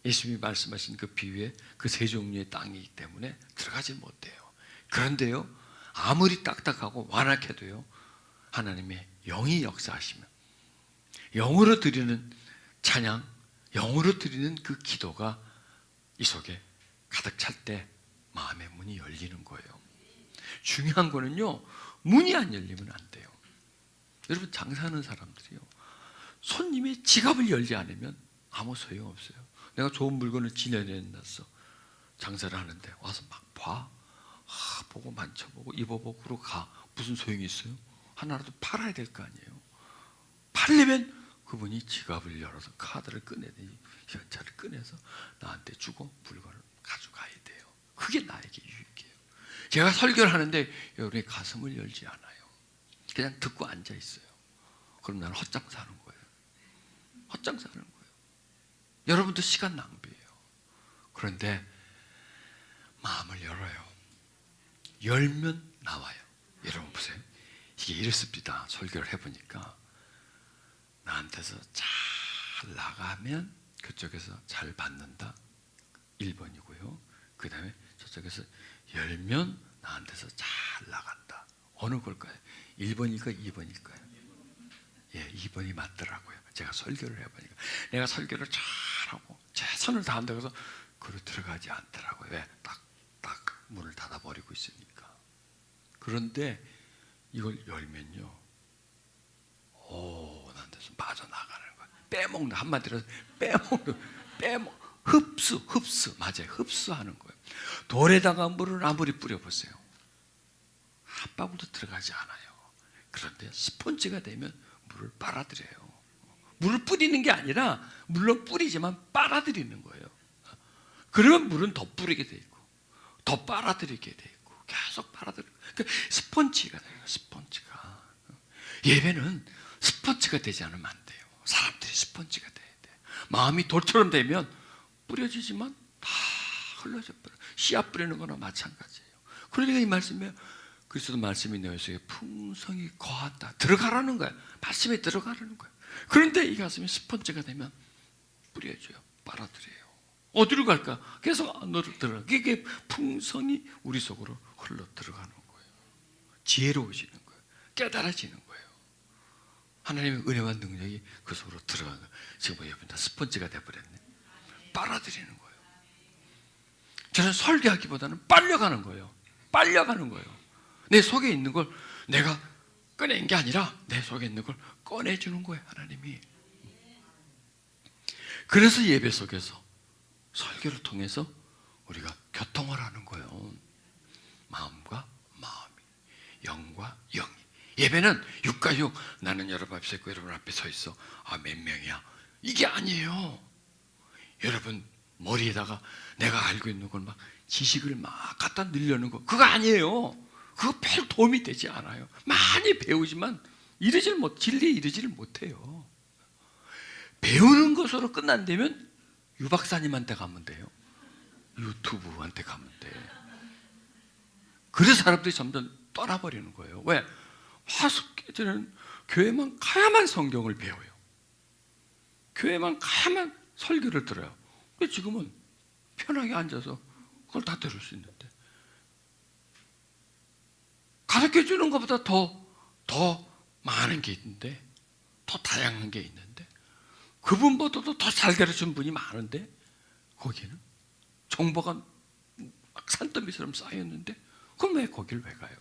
예수님이 말씀하신 그 비유에 그 세 종류의 땅이기 때문에 들어가지 못해요. 그런데요, 아무리 딱딱하고 완악해도요, 하나님의 영이 역사하시면, 영으로 드리는 찬양, 영으로 드리는 그 기도가 이 속에 가득 찰 때 마음의 문이 열리는 거예요. 중요한 거는요, 문이 안 열리면 안 돼요. 여러분, 장사하는 사람들이요, 손님의 지갑을 열지 않으면 아무 소용없어요. 내가 좋은 물건을 지내놨어, 장사를 하는데 와서 막 봐, 보고 만져보고 입어보고 그러고 가. 무슨 소용이 있어요? 하나라도 팔아야 될 거 아니에요. 팔려면 그분이 지갑을 열어서 카드를 꺼내든지 현찰을 꺼내서 나한테 주고 물건을 가져가야 돼요. 그게 나에게 유익이에요. 제가 설교를 하는데 여러분의 가슴을 열지 않아요. 그냥 듣고 앉아 있어요. 그럼 나는 헛장 사는 거예요. 헛장 사는 거예요. 여러분도 시간 낭비예요. 그런데 마음을 열어요. 열면 나와요. 여러분 보세요. 이게 이렇습니다. 설교를 해보니까 나한테서 잘 나가면 그쪽에서 잘 받는다, 1번이고요. 그 다음에 저쪽에서 열면 나한테서 잘 나간다. 어느 걸까요? 1번일까요? 2번일까요? 예, 이번이 맞더라고요. 제가 설교를 해보니까 내가 설교를 잘하고 최선을 다한다고 해서 그로 들어가지 않더라고요. 왜? 딱 문을 닫아버리고 있으니까. 그런데 이걸 열면요, 오, 난 데서 빠져나가는 거야. 빼먹는, 한마디로 흡수, 맞아요. 흡수하는 거예요. 돌에다가 물을 아무리 뿌려보세요, 한 방울도 들어가지 않아요. 그런데 스펀지가 되면 물을 빨아들여요. 물을 뿌리는 게 아니라, 물론 뿌리지만 빨아들이는 거예요. 그러면 물은 더 뿌리게 돼 있고 더 빨아들이게 돼 있고 계속 빨아들이고, 그러니까 스펀지가 돼요. 스펀지가. 예배는 스펀지가 되지 않으면 안 돼요. 사람들이 스펀지가 돼야 돼. 마음이 돌처럼 되면 뿌려지지만 다 흘러져 버려요. 씨앗 뿌리는 거나 마찬가지예요. 그러니까 이 말씀에, 그리스도 말씀이 내 속에 풍성히 거한다. 들어가라는 거예요. 말씀에 들어가라는 거예요. 그런데 이 가슴이 스펀지가 되면 뿌려줘요. 빨아들여요. 어디로 갈까? 계속 안으로 들어가. 이게 풍성이 우리 속으로 흘러 들어가는 거예요. 지혜로워지는 거예요. 깨달아지는 거예요. 하나님의 은혜와 능력이 그 속으로 들어가는 거예요. 지금 여러분 다 스펀지가 돼버렸네. 빨아들이는 거예요. 저는 설교하기보다는 빨려가는 거예요. 빨려가는 거예요. 내 속에 있는 걸 내가 꺼낸 게 아니라 내 속에 있는 걸 꺼내주는 거예요, 하나님이. 그래서 예배 속에서 설교를 통해서 우리가 교통을 하는 거예요. 마음과 마음이, 영과 영이. 예배는 육과 육, 나는 여러분 앞에 서 있고 여러분 앞에 서 있어. 아, 몇 명이야? 이게 아니에요. 여러분 머리에다가 내가 알고 있는 걸 막 지식을 막 갖다 넣으려는 거, 그거 아니에요. 그거 별 도움이 되지 않아요. 많이 배우지만 진리에 이르지를 못해요. 배우는 것으로 끝난다면 유 박사님한테 가면 돼요. 유튜브한테 가면 돼. 그래서 사람들이 점점 떠나버리는 거예요. 왜? 화숙제는 교회만 가야만 성경을 배워요. 교회만 가야만 설교를 들어요. 근데 지금은 편하게 앉아서 그걸 다 들을 수 있는데, 가르쳐 주는 것보다 더 많은 게 있는데, 더 다양한 게 있는데, 그분보다도 더 잘 가르치는 분이 많은데, 거기는 정보가 막 산더미처럼 쌓였는데, 그럼 왜 거길 왜 가요?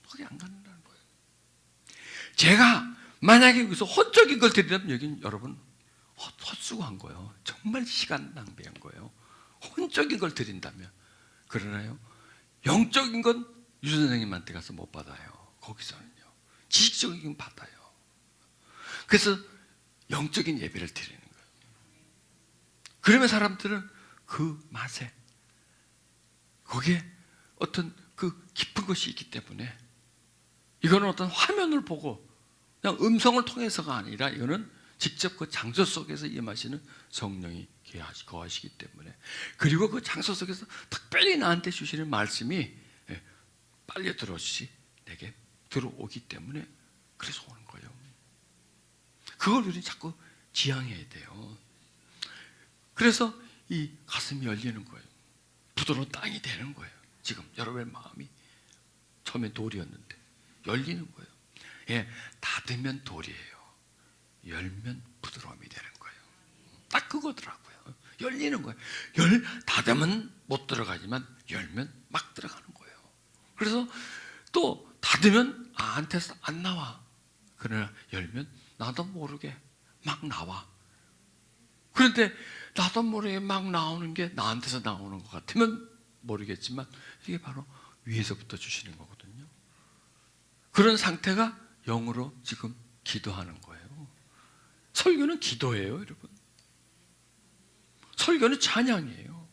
거기 안 간다는 거예요. 제가 만약에 여기서 헛적인 걸 드리면 여기는 여러분 헛수고한 거예요. 정말 시간 낭비한 거예요. 혼적인 걸 드린다면. 그러나요, 영적인 건 유 선생님한테 가서 못 받아요. 거기서는요. 지식적인 건 받아요. 그래서 영적인 예배를 드리는 거예요. 그러면 사람들은 그 맛에, 거기에 어떤 그 깊은 것이 있기 때문에, 이거는 어떤 화면을 보고 그냥 음성을 통해서가 아니라, 이거는 직접 그 장소 속에서 임하시는 성령이 거하시기 때문에, 그리고 그 장소 속에서 특별히 나한테 주시는 말씀이 빨리 들어오시, 내게 들어오기 때문에 그래서 오는 거예요. 그걸 우리는 자꾸 지향해야 돼요. 그래서 이 가슴이 열리는 거예요. 부드러운 땅이 되는 거예요. 지금 여러분의 마음이 처음에 돌이었는데 열리는 거예요. 예, 닫으면 돌이에요. 열면 부드러움이 되는 거예요. 딱 그거더라고요. 열리는 거예요. 닫으면 못 들어가지만 열면 막 들어가는 거예요. 그래서 또 닫으면 나한테서 안 나와. 그러나 열면 나도 모르게 막 나와. 그런데 나도 모르게 막 나오는 게 나한테서 나오는 것 같으면 모르겠지만, 이게 바로 위에서부터 주시는 거거든요. 그런 상태가 영으로 지금 기도하는 거예요. 설교는 기도예요, 여러분. 설교는 찬양이에요.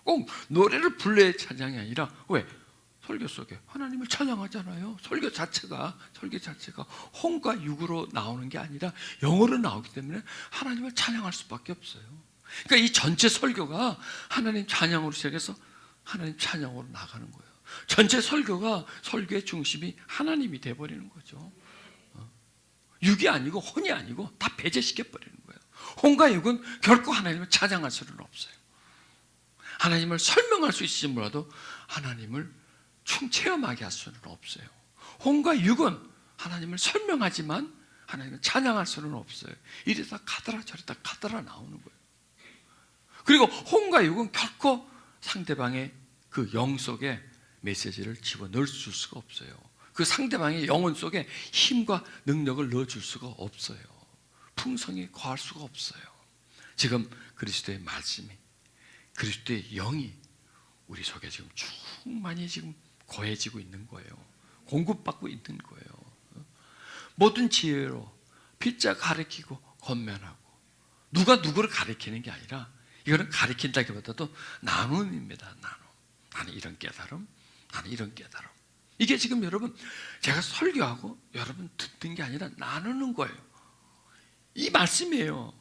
꼭 노래를 불러야 찬양이 아니라, 왜? 설교 속에 하나님을 찬양하잖아요. 설교 자체가 혼과 육으로 나오는 게 아니라 영어로 나오기 때문에 하나님을 찬양할 수밖에 없어요. 그러니까 이 전체 설교가 하나님 찬양으로 시작해서 하나님 찬양으로 나가는 거예요. 전체 설교가, 설교의 중심이 하나님이 돼버리는 거죠. 육이 아니고 혼이 아니고 다 배제시켜버리는 거예요. 혼과 육은 결코 하나님을 찬양할 수는 없어요. 하나님을 설명할 수 있을지 몰라도 하나님을 체험하게 할 수는 없어요. 혼과 육은 하나님을 설명하지만 하나님은 찬양할 수는 없어요. 이리다 가더라 저리다 가더라 나오는 거예요. 그리고 혼과 육은 결코 상대방의 그 영 속에 메시지를 집어넣을 수가 없어요. 그 상대방의 영혼 속에 힘과 능력을 넣어줄 수가 없어요. 풍성히 거할 수가 없어요. 지금 그리스도의 말씀이, 그리스도의 영이 우리 속에 지금 충만히 지금 거해지고 있는 거예요. 공급받고 있는 거예요. 모든 지혜로 빗자 가리키고 권면하고, 누가 누구를 가리키는 게 아니라 이거는 가리킨다기보다도 나눔입니다. 나눔. 나는 이런 깨달음, 나는 이런 깨달음. 이게 지금 여러분 제가 설교하고 여러분 듣는 게 아니라 나누는 거예요. 이 말씀이에요.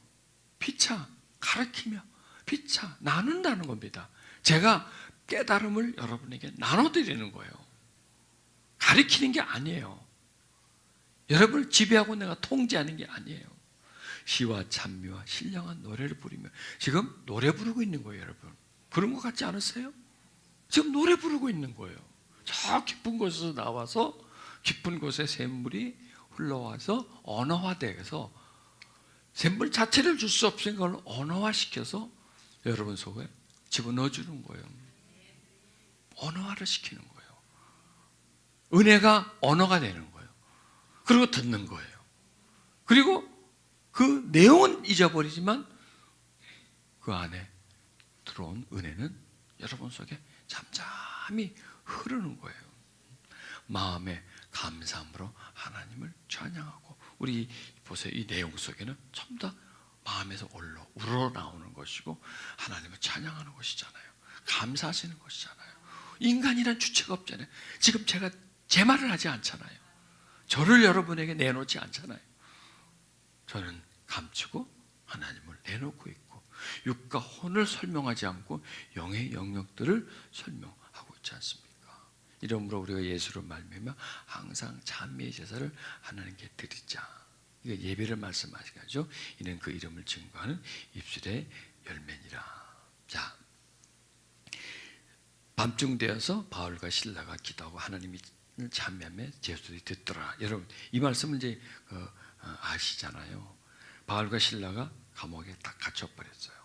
피차 가르치며 피차 나눈다는 겁니다. 제가 깨달음을 여러분에게 나눠드리는 거예요. 가르치는 게 아니에요. 여러분을 지배하고 내가 통제하는 게 아니에요. 시와 찬미와 신령한 노래를 부르며, 지금 노래 부르고 있는 거예요. 여러분 그런 것 같지 않으세요? 지금 노래 부르고 있는 거예요. 저 깊은 곳에서 나와서 깊은 곳에 샘물이 흘러와서 언어화돼서, 샘물 자체를 줄 수 없으니 그걸 언어화시켜서 여러분 속에 집어넣어주는 거예요. 언어화를 시키는 거예요. 은혜가 언어가 되는 거예요. 그리고 듣는 거예요. 그리고 그 내용은 잊어버리지만 그 안에 들어온 은혜는 여러분 속에 잠잠히 흐르는 거예요. 마음의 감사함으로 하나님을 찬양하고, 우리 보세요. 이 내용 속에는 전부 다 마음에서 우러나오는 것이고 하나님을 찬양하는 것이잖아요. 감사하시는 것이잖아요. 인간이란 주체가 없잖아요. 지금 제가 제 말을 하지 않잖아요. 저를 여러분에게 내놓지 않잖아요. 저는 감추고 하나님을 내놓고 있고, 육과 혼을 설명하지 않고 영의 영역들을 설명하고 있지 않습니까? 이러므로 우리가 예수를 말미암아 항상 찬미의 제사를 하나님께 드리자. 이거 예배를 말씀하시죠. 이는 그 이름을 증거하는 입술의 열매니라. 자, 밤중 되어서 바울과 실라가 기도하고 하나님이 찬미하며 제수들이 듣더라. 여러분 이 말씀은 이제 아시잖아요. 바울과 실라가 감옥에 딱 갇혀버렸어요.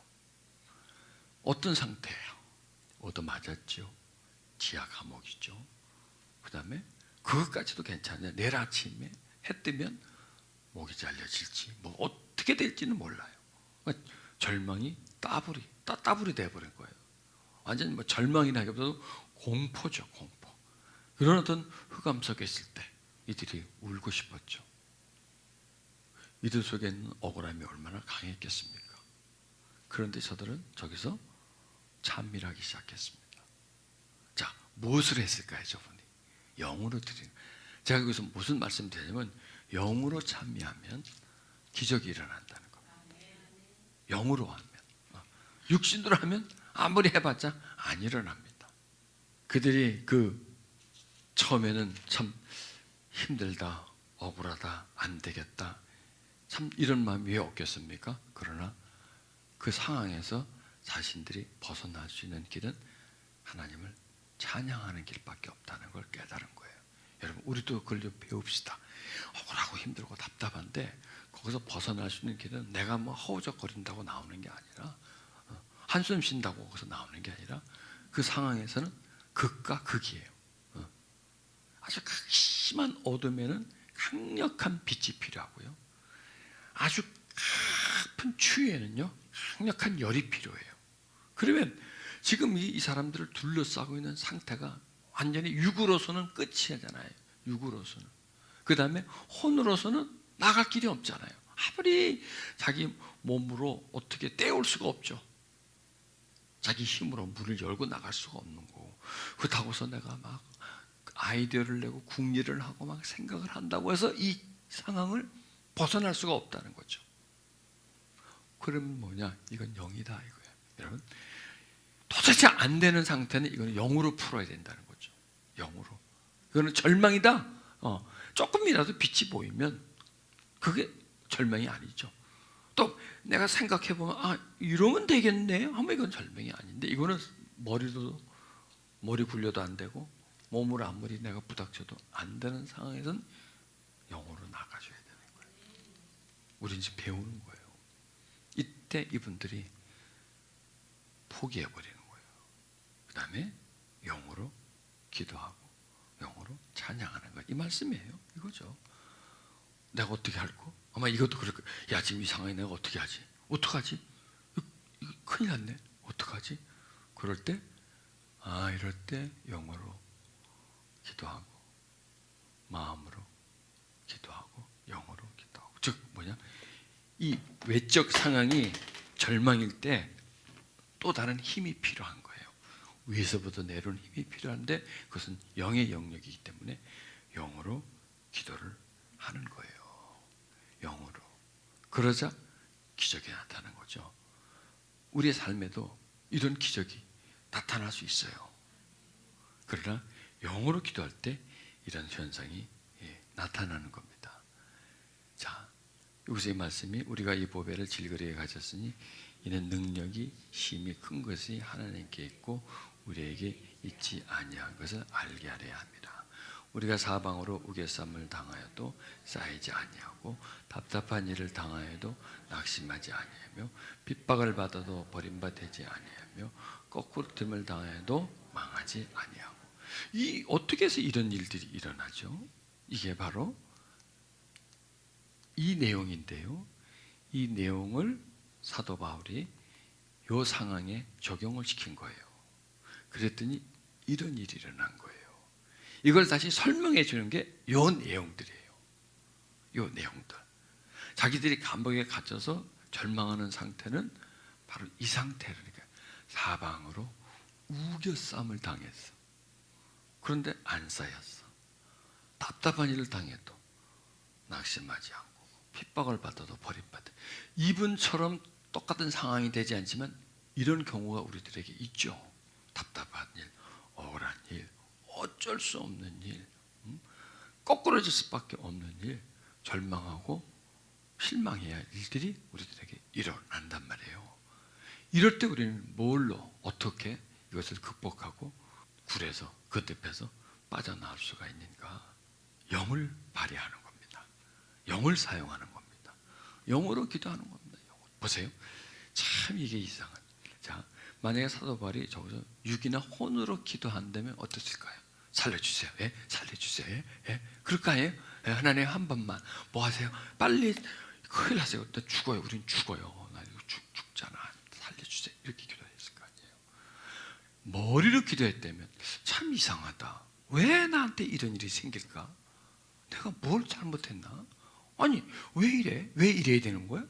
어떤 상태예요? 얻어맞았죠. 지하 감옥이죠. 그 다음에 그것까지도 괜찮아요. 내일 아침에 해 뜨면 목이 잘려질지 뭐 어떻게 될지는 몰라요. 그러니까 절망이 따블이 돼버린 거예요. 완전히 뭐 절망이라기보다도 공포죠. 공포. 그런 어떤 흑암 속에 있을 때 이들이 울고 싶었죠. 이들 속에 있는 억울함이 얼마나 강했겠습니까? 그런데 저들은 저기서 찬미하기 시작했습니다. 자, 무엇을 했을까요? 저분이 영으로 드리는. 제가 여기서 무슨 말씀 드리냐면, 영으로 찬미하면 기적이 일어난다는 겁니다. 영으로 하면. 육신으로 하면 아무리 해봤자 안 일어납니다. 그들이 처음에는 참 힘들다, 억울하다, 안 되겠다, 참 이런 마음이 왜 없겠습니까? 그러나 그 상황에서 자신들이 벗어날 수 있는 길은 하나님을 찬양하는 길밖에 없다는 걸 깨달은 거예요. 여러분 우리도 그걸 좀 배웁시다. 억울하고 힘들고 답답한데 거기서 벗어날 수 있는 길은 내가 뭐 허우적거린다고 나오는 게 아니라, 한숨 쉰다고 거기서 나오는 게 아니라, 그 상황에서는 극과 극이에요. 아주 심한 어둠에는 강력한 빛이 필요하고요, 아주 깊은 추위에는요 강력한 열이 필요해요. 그러면 지금 이 사람들을 둘러싸고 있는 상태가 완전히 육으로서는 끝이잖아요. 육으로서는. 그 다음에 혼으로서는 나갈 길이 없잖아요. 아무리 자기 몸으로 어떻게 떼올 수가 없죠. 자기 힘으로 문을 열고 나갈 수가 없는 거고, 그렇다고서 내가 막 아이디어를 내고 궁리를 하고 막 생각을 한다고 해서 이 상황을 벗어날 수가 없다는 거죠. 그러면 뭐냐? 이건 영이다 이거예요. 여러분 도대체 안 되는 상태는 이거는 영으로 풀어야 된다는 거죠. 영으로. 이거는 절망이다. 조금이라도 빛이 보이면 그게 절망이 아니죠. 또 내가 생각해 보면 이러면 되겠네 하면 이건 절망이 아닌데, 이거는 머리 굴려도 안 되고 몸을 아무리 내가 부닥쳐도 안 되는 상황에서는 영으로 나가줘야 되는 거예요. 우린 지금 배우는 거예요. 이때 이분들이 포기해버리는 거예요. 그 다음에 영어로 기도하고 영어로 찬양하는 거예요. 이 말씀이에요. 이거죠. 내가 어떻게 할까? 아마 이것도 그럴 거예요. 야, 지금 이 상황에 내가 어떻게 하지? 어떡하지? 이거 큰일 났네. 어떡하지? 그럴 때, 이럴 때 영어로 기도하고 마음으로 기도하고 영어로 기도하고, 즉 뭐냐, 이 외적 상황이 절망일 때 또 다른 힘이 필요한 거예요. 위에서부터 내려오는 힘이 필요한데 그것은 영의 영역이기 때문에 영어로 기도를 하는 거예요. 영어로. 그러자 기적이 나타나는 거죠. 우리의 삶에도 이런 기적이 나타날 수 있어요. 그러나 영어로 기도할 때 이런 현상이 나타나는 겁니다. 자, 여기서 이 말씀이 우리가 이 보배를 질그리에 가졌으니 이는 능력이 심히 큰 것이 하나님께 있고 우리에게 있지 아니한 것을 알게 하려야 합니다. 우리가 사방으로 우겨쌈을 당하여도 쌓이지 아니하고 답답한 일을 당하여도 낙심하지 아니하며 핍박을 받아도 버림받지 아니하며 거꾸로 틈을 당하여도 망하지 아니하고. 이 어떻게 해서 이런 일들이 일어나죠? 이게 바로 이 내용인데요. 이 내용을 사도 바울이 이 상황에 적용을 시킨 거예요. 그랬더니 이런 일이 일어난 거예요. 이걸 다시 설명해 주는 게 이 내용들이에요. 이 내용들. 자기들이 감옥에 갇혀서 절망하는 상태는 바로 이 상태라니까. 사방으로 우겨쌈을 당했어. 그런데 안 쌓였어. 답답한 일을 당해도 낙심하지 않고 핍박을 받아도 버림받아. 이분처럼 똑같은 상황이 되지 않지만 이런 경우가 우리들에게 있죠. 답답한 일, 억울한 일, 어쩔 수 없는 일, 거꾸러질 수밖에 없는 일, 절망하고 실망해야 할 일들이 우리들에게 일어난단 말이에요. 이럴 때 우리는 뭘로 어떻게 이것을 극복하고 굴에서 그 늪에서 빠져나올 수가 있는가? 영을 발휘하는 겁니다. 영을 사용하는 겁니다. 영어로 기도하는 겁니다. 보세요. 참 이게 이상한. 자, 만약에 사도 바울이 저기서 육이나 혼으로 기도한다면 어땠을까요? 살려주세요. 예? 살려주세요. 예? 그럴까요? 예? 하나님 한 번만 뭐 하세요? 빨리 큰일 나세요. 나 죽어요. 우린 죽어요. 나 이거 죽잖아. 살려주세요. 이렇게 기도했을 거 아니에요. 머리로 기도했다면 참 이상하다. 왜 나한테 이런 일이 생길까? 내가 뭘 잘못했나? 아니 왜 이래? 왜 이래야 되는 거야?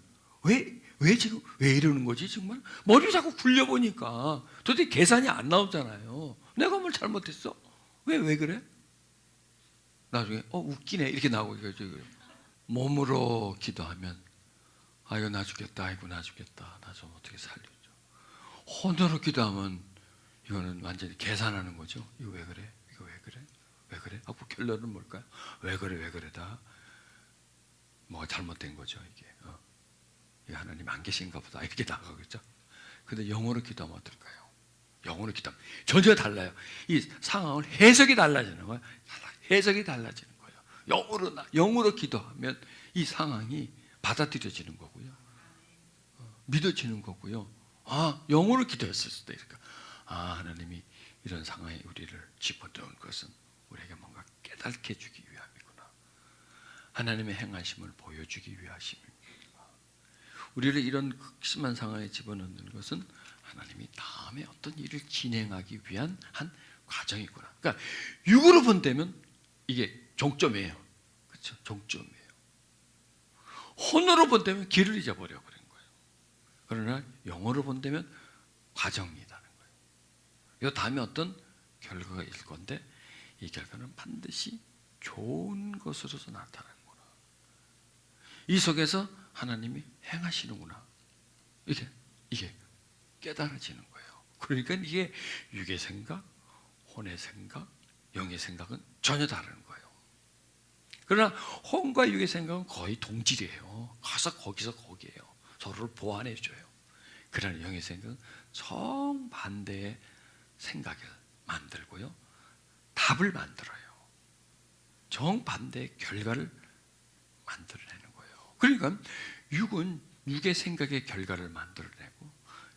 왜 지금 왜 이러는 거지 정말? 머리를 자꾸 굴려보니까 도대체 계산이 안 나오잖아요. 내가 뭘 잘못했어? 왜 그래? 나중에 웃기네 이렇게 나오고. 몸으로 기도하면 이거 나 죽겠다. 아이고 나 죽겠다. 나 좀 어떻게 살려줘. 혼으로 기도하면 이거는 완전히 계산하는 거죠. 이거 왜 그래? 이거 왜 그래? 왜 그래? 그 결론은 뭘까요? 왜 그래다. 뭐가 잘못된 거죠 이게. 하나님 안 계신가 보다 이렇게 나가겠죠. 근데 영어로 기도하면 어떨까요? 영어로 기도하면 전혀 달라요. 이 상황을 해석이 달라지는 거예요. 해석이 달라지는 거예요. 영어로 기도하면 이 상황이 받아들여지는 거고요. 믿어지는 거고요. 영어로 기도했을 때 이렇게 하나님이 이런 상황에 우리를 집어넣은 것은 우리에게 뭔가 깨닫게 해주기 위함이구나. 하나님의 행하심을 보여주기 위하심입니다. 우리를 이런 극심한 상황에 집어넣는 것은 하나님이 다음에 어떤 일을 진행하기 위한 한 과정이구나. 그러니까 육으로 본다면 이게 종점이에요. 그렇죠? 종점이에요. 혼으로 본다면 길을 잊어버려 버린 거예요. 그러나 영어로 본다면 과정이라는 거예요. 이 다음에 어떤 결과가 있을 건데 이 결과는 반드시 좋은 것으로서 나타나는구나. 이 속에서 하나님이 행하시는구나. 이게 깨달아지는 거예요. 그러니까 이게 육의 생각, 혼의 생각, 영의 생각은 전혀 다른 거예요. 그러나 혼과 육의 생각은 거의 동질이에요. 가서 거기서 거기에요. 서로를 보완해줘요. 그러나 영의 생각은 정반대의 생각을 만들고요. 답을 만들어요. 정반대의 결과를 만들어내는 거예요. 그러니까 육은 육의 생각의 결과를 만들어내고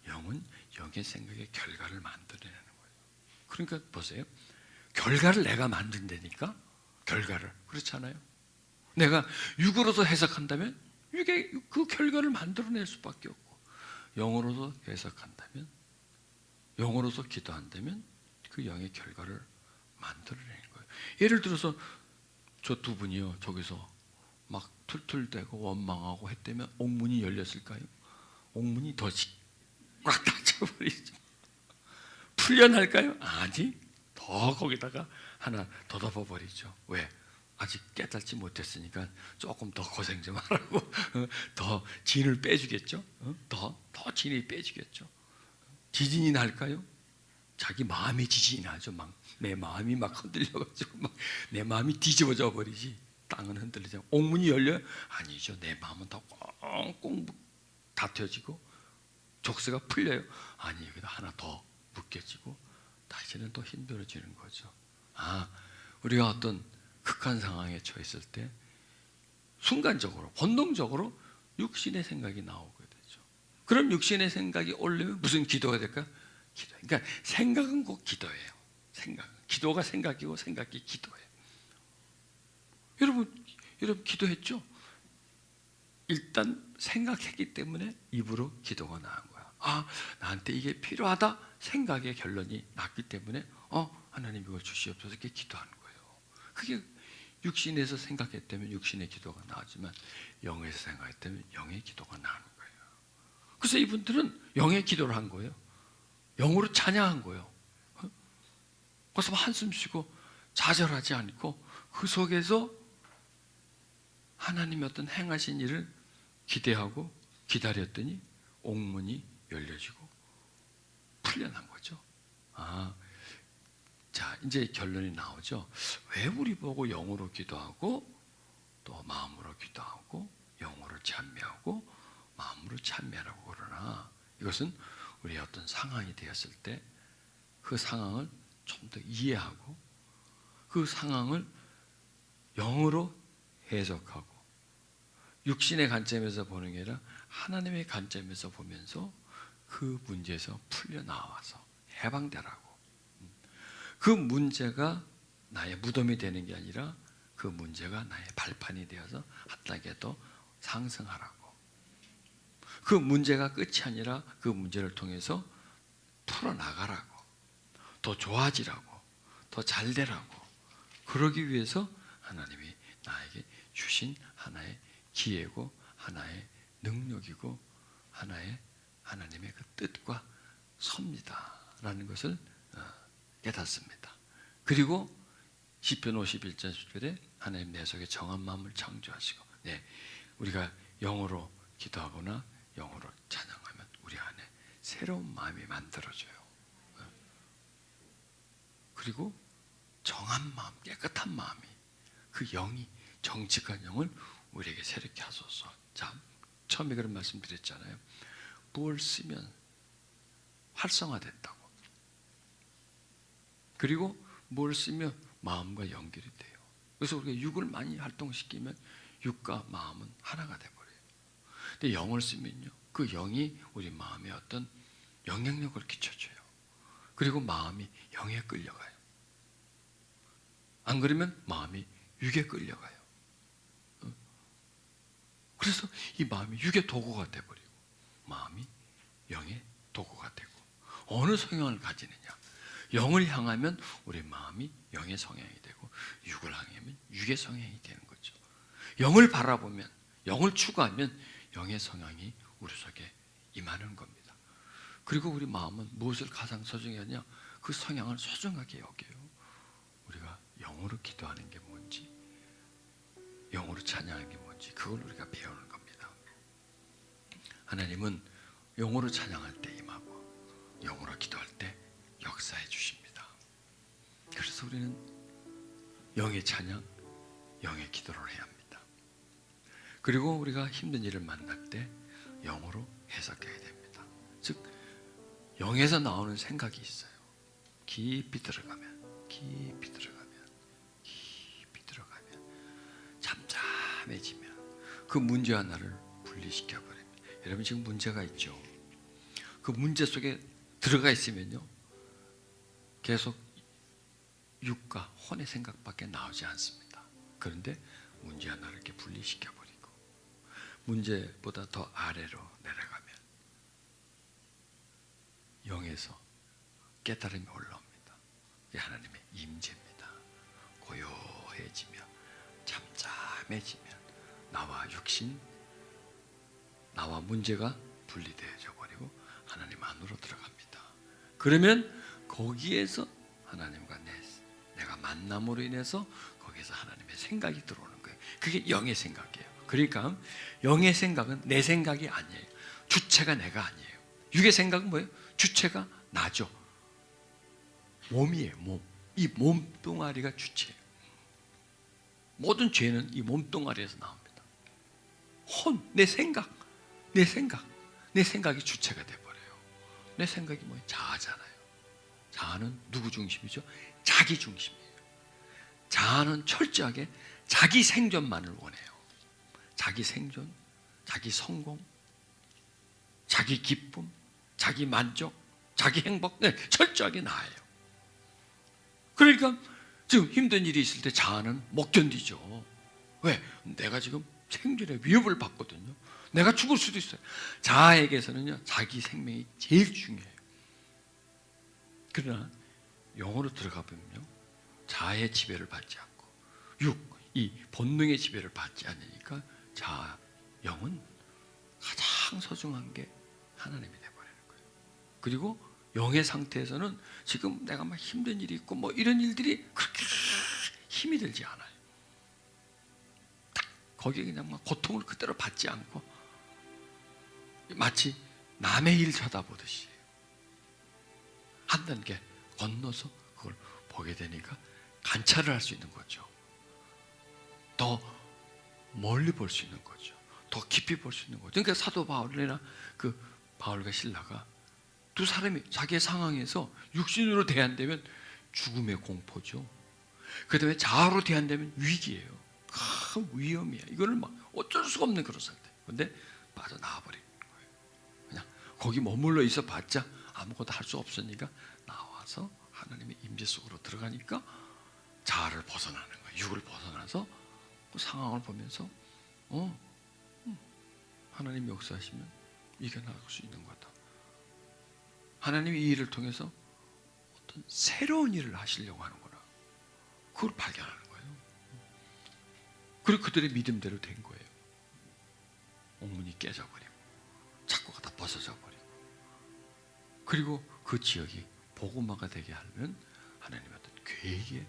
영은 영의 생각의 결과를 만들어내는 거예요. 그러니까 보세요. 결과를 내가 만든다니까. 결과를. 그렇잖아요. 내가 육으로서 해석한다면 육의 그 결과를 만들어낼 수밖에 없고, 영으로서 해석한다면, 영으로서 기도한다면 그 영의 결과를 만들어내는 거예요. 예를 들어서 저 두 분이요, 저기서 막 툴툴대고 원망하고 했다면 옥문이 열렸을까요? 옥문이 더 꽉 닫혀버리죠. 풀려날까요? 아니, 더 거기다가 하나 더 덮어버리죠. 왜? 아직 깨닫지 못했으니까 조금 더 고생 좀 하라고 더 진을 빼주겠죠. 더 진이 빼주겠죠. 지진이 날까요? 자기 마음의 지진이 나죠. 막 내 마음이 막 흔들려가지고 막 내 마음이 뒤집어져 버리지. 땅은 흔들리죠. 옥문이 열려요? 아니죠. 내 마음은 더 꽁꽁 닫혀지고 족쇄가 풀려요? 아니, 여기다 하나 더 묶여지고 다시는 또 힘들어지는 거죠. 우리가 어떤 극한 상황에 처했을 때 순간적으로 본능적으로 육신의 생각이 나오게 되죠. 그럼 육신의 생각이 올려면 무슨 기도가 될까? 기도. 그러니까 생각은 곧 기도예요. 기도가 생각이고 생각이 기도예요. 여러분 기도했죠? 일단 생각했기 때문에 입으로 기도가 나온 거야. 나한테 이게 필요하다 생각의 결론이 났기 때문에 하나님 이걸 주시옵소서 이렇게 기도하는 거예요. 그게 육신에서 생각했다면 육신의 기도가 나오지만 영에서 생각했다면 영의 기도가 나오는 거예요. 그래서 이분들은 영의 기도를 한 거예요. 영으로 찬양한 거예요. 그래서 한숨 쉬고 좌절하지 않고 그 속에서 하나님의 어떤 행하신 일을 기대하고 기다렸더니 옥문이 열려지고 풀려난 거죠. 자, 이제 결론이 나오죠. 왜 우리 보고 영으로 기도하고 또 마음으로 기도하고 영으로 찬미하고 마음으로 찬미하라고 그러나, 이것은 우리의 어떤 상황이 되었을 때 그 상황을 좀 더 이해하고 그 상황을 영으로 해석하고 육신의 관점에서 보는 게 아니라 하나님의 관점에서 보면서 그 문제에서 풀려나와서 해방되라고. 그 문제가 나의 무덤이 되는 게 아니라 그 문제가 나의 발판이 되어서 한 단계 더 상승하라고. 그 문제가 끝이 아니라 그 문제를 통해서 풀어나가라고. 더 좋아지라고. 더 잘되라고. 그러기 위해서 하나님이 나에게 주신 하나의 기회고 하나의 능력이고 하나님의 그 뜻과 섭니다라는 것을 깨닫습니다. 그리고 시편 51장 10절에 하나님 내 속에 정한 마음을 창조하시고, 우리가 영어로 기도하거나 영어로 찬양하면 우리 안에 새로운 마음이 만들어져요. 그리고 정한 마음, 깨끗한 마음이, 그 영이, 정직한 영을 우리에게 새롭게 하소서. 자, 처음에 그런 말씀 드렸잖아요. 뭘 쓰면 활성화된다고. 그리고 뭘 쓰면 마음과 연결이 돼요. 그래서 우리가 육을 많이 활동시키면 육과 마음은 하나가 돼버려요. 근데 영을 쓰면요, 그 영이 우리 마음에 어떤 영향력을 끼쳐줘요. 그리고 마음이 영에 끌려가요. 안 그러면 마음이 육에 끌려가요. 그래서 이 마음이 육의 도구가 돼버리고 마음이 영의 도구가 되고, 어느 성향을 가지느냐. 영을 향하면 우리 마음이 영의 성향이 되고 육을 향하면 육의 성향이 되는 거죠. 영을 바라보면, 영을 추구하면 영의 성향이 우리 속에 임하는 겁니다. 그리고 우리 마음은 무엇을 가장 소중히 하냐? 그 성향을 소중하게 여겨요. 우리가 영으로 기도하는 게 뭔지, 영으로 찬양하는 게 뭔지, 그걸 우리가 배우는 겁니다. 하나님은 영으로 찬양할 때 임하고 영으로 기도할 때 역사해 주십니다. 그래서 우리는 영의 찬양, 영의 기도를 해야 합니다. 그리고 우리가 힘든 일을 만날 때 영으로 해석해야 됩니다. 즉, 영에서 나오는 생각이 있어요. 깊이 들어가면 잠잠해지면 그 문제 하나를 분리시켜 버립니다. 여러분 지금 문제가 있죠. 그 문제 속에 들어가 있으면요, 계속 육과 혼의 생각밖에 나오지 않습니다. 그런데 문제 하나를 이렇게 분리시켜 버리고 문제보다 더 아래로 내려가면 영에서 깨달음이 올라옵니다. 이게 하나님의 임재입니다. 고요해지며 잠잠해지면 나와 육신, 나와 문제가 분리되어져 버리고 하나님 안으로 들어갑니다. 그러면 거기에서 하나님과 내가 만남으로 인해서 거기에서 하나님의 생각이 들어오는 거예요. 그게 영의 생각이에요. 그러니까 영의 생각은 내 생각이 아니에요. 주체가 내가 아니에요. 육의 생각은 뭐예요? 주체가 나죠. 몸이에요. 몸. 이 몸뚱아리가 주체예요. 모든 죄는 이 몸뚱아리에서 나옵니다. 내 생각이 주체가 돼버려요. 내 생각이 뭐예요? 자아잖아요. 자아는 누구 중심이죠? 자기 중심이에요. 자아는 철저하게 자기 생존만을 원해요. 자기 생존, 자기 성공, 자기 기쁨, 자기 만족, 자기 행복, 철저하게 나아요. 그러니까 지금 힘든 일이 있을 때 자아는 못 견디죠. 왜? 내가 지금 생존의 위협을 받거든요. 내가 죽을 수도 있어요. 자아에게서는요, 자기 생명이 제일 중요해요. 그러나 영으로 들어가 보면요, 자아의 지배를 받지 않고 이 본능의 지배를 받지 않으니까 자아, 영은 가장 소중한 게 하나님이 돼버리는 거예요. 그리고 영의 상태에서는 지금 내가 막 힘든 일이 있고 뭐 이런 일들이 그렇게 힘이 들지 않아요. 거기에 그냥 막 고통을 그대로 받지 않고 마치 남의 일 쳐다보듯이 한 단계 건너서 그걸 보게 되니까 관찰을 할 수 있는 거죠. 더 멀리 볼 수 있는 거죠. 더 깊이 볼 수 있는 거죠. 그러니까 사도 바울이나 그 바울과 실라가 두 사람이 자기의 상황에서 육신으로 대한다면 죽음의 공포죠. 그 다음에 자아로 대한다면 위기예요. 큰 위험이야. 이거를 막 어쩔 수가 없는 그런 상태. 근데 빠져나와버리는 거예요. 그냥 거기 머물러 있어 봤자 아무것도 할 수 없으니까 나와서 하나님의 임재 속으로 들어가니까 자아를 벗어나는 거예요. 육을 벗어나서 그 상황을 보면서 하나님 역사하시면 이겨나갈 수 있는 거다. 하나님이 이 일을 통해서 어떤 새로운 일을 하시려고 하는구나. 그걸 발견하는 거예요. 그리고 그들의 믿음대로 된 거예요. 옥문이 깨져버리고 착고가 다 벗어져 버리고, 그리고 그 지역이 복음화가 되게 하려면 하나님의 어떤 계획의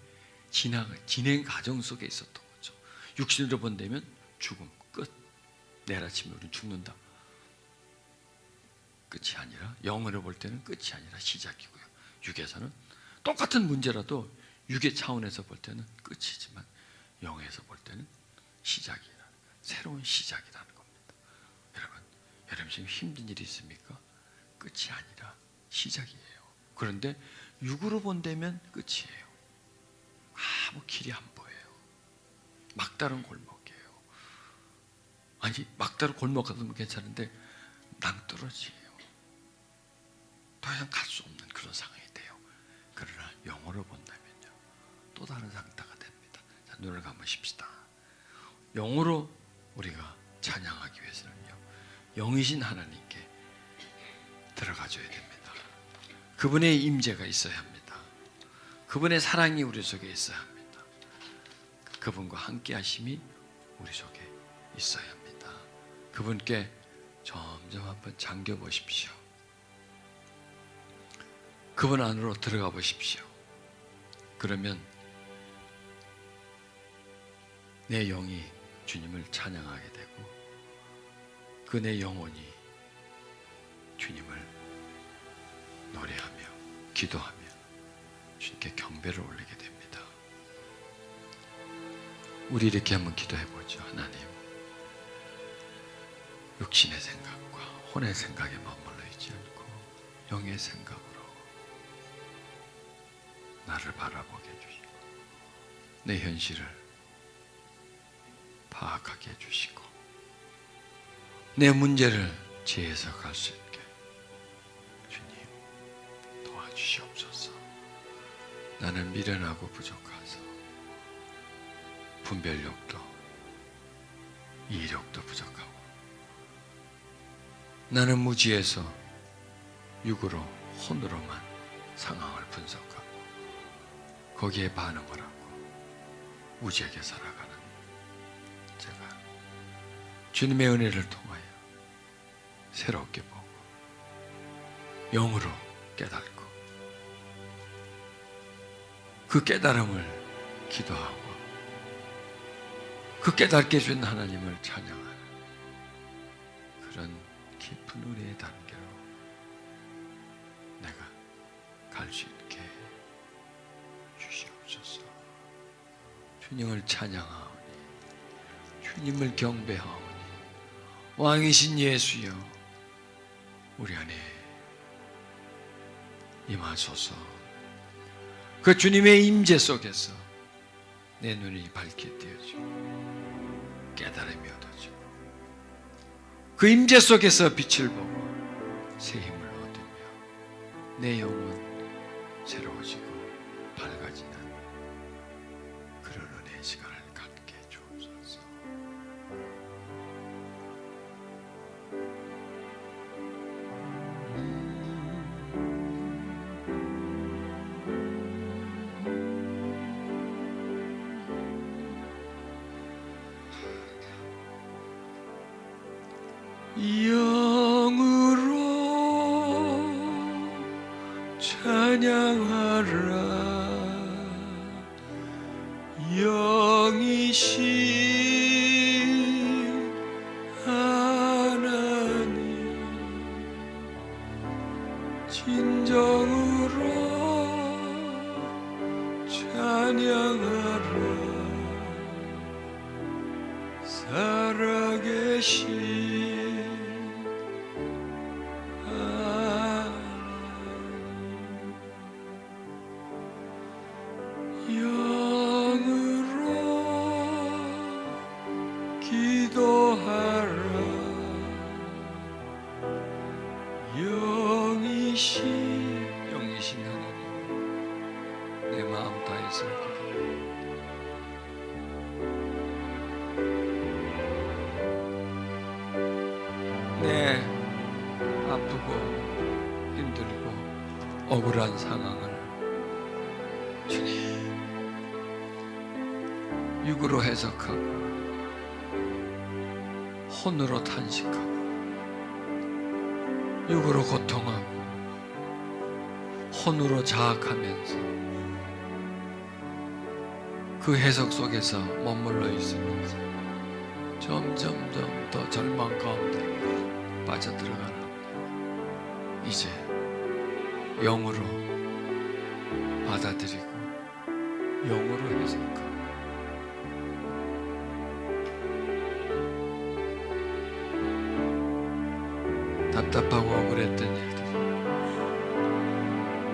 진행 과정 속에 있었던 거죠. 육신으로 본다면 죽음 끝. 내일 아침에 우리는 죽는다. 끝이 아니라 영으로 볼 때는 끝이 아니라 시작이고요. 육에서는 똑같은 문제라도 육의 차원에서 볼 때는 끝이지만 영에서 볼 때는 시작이라는, 새로운 시작이라는 겁니다. 여러분 지금 힘든 일이 있습니까? 끝이 아니라 시작이에요. 그런데 육으로 본다면 끝이에요. 아무 길이 안 보여요. 막다른 골목이에요. 아니, 막다른 골목 같으면 괜찮은데 낭떠러지예요. 더 이상 갈 수 없는 그런 상황이 돼요. 그러나 영어로 본다면요, 또 다른 상태가 됩니다. 자, 눈을 감으십시다. 영어로 우리가 찬양하기 위해서는요, 영이신 하나님께 들어가줘야 됩니다. 그분의 임재가 있어야 합니다. 그분의 사랑이 우리 속에 있어야 합니다. 그분과 함께 하심이 우리 속에 있어야 합니다. 그분께 점점 한번 잠겨 보십시오. 그분 안으로 들어가 보십시오. 그러면 내 영이 주님을 찬양하게 되고 그 내 영혼이 주님을 노래하며 기도하며 주님께 경배를 올리게 됩니다. 우리 이렇게 한번 기도해 보죠. 하나님, 육신의 생각과 혼의 생각에 머물러 있지 않고 영의 생각으로 나를 바라보게 해주시고 내 현실을 파악하게 해주시고 내 문제를 재해석할 수 있게 주님 도와주시옵소서. 나는 미련하고 부족해서 분별력도 이해력도 부족하고, 나는 무지해서 육으로 혼으로만 상황을 분석하고 거기에 반응을 하고 무지하게 살아가는 제가 주님의 은혜를 통하여 새롭게 보고 영으로 깨닫고 그 깨달음을 기도하고 그 깨닫게 해준 하나님을 찬양하는 그런 깊은 은혜의 단계로 내가 갈 수 있게 주시옵소서. 주님을 찬양하오니 주님을 경배하오니 왕이신 예수여 우리 안에 임하소서. 그 주님의 임재 속에서 내 눈이 밝게 되어지고 깨달음이 얻어지고 그 임재 속에서 빛을 보고 새 힘을 얻으며 내 영은 새로워지고 밝아지는 그런 은혜의 시간을 갖게 주옵소서. 영으로 찬양하라. 영이신 하나님 진정으로 찬양하라. 살아계신 영이신 하나님 내 마음 다해서 내 아프고 힘들고 억울한 상황을 주님 육으로 해석하고 혼으로 탄식하고 육으로 고통하고 혼으로 자학하면서 그 해석 속에서 머물러 있으면서 점점점 더 절망 가운데 빠져들어가는 이제 영으로 받아들이고 영으로 해석하고 답답하고 억울했던 일들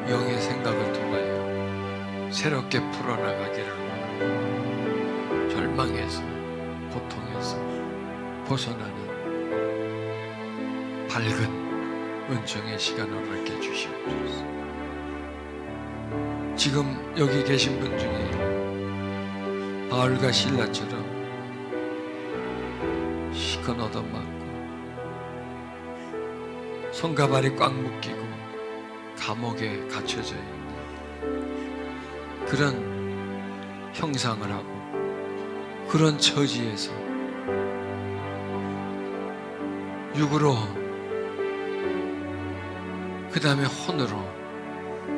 영의 생각을 통하여 새롭게 풀어나가기를 절망에서 고통에서 벗어나는 밝은 은총의 시간을 갖게 주시옵소서. 지금 여기 계신 분 중에 바울과 실라처럼 시큰 얻어맞고 손과 발이 꽉 묶이고 감옥에 갇혀져 있는 그런 형상을 하고 그런 처지에서 육으로 그 다음에 혼으로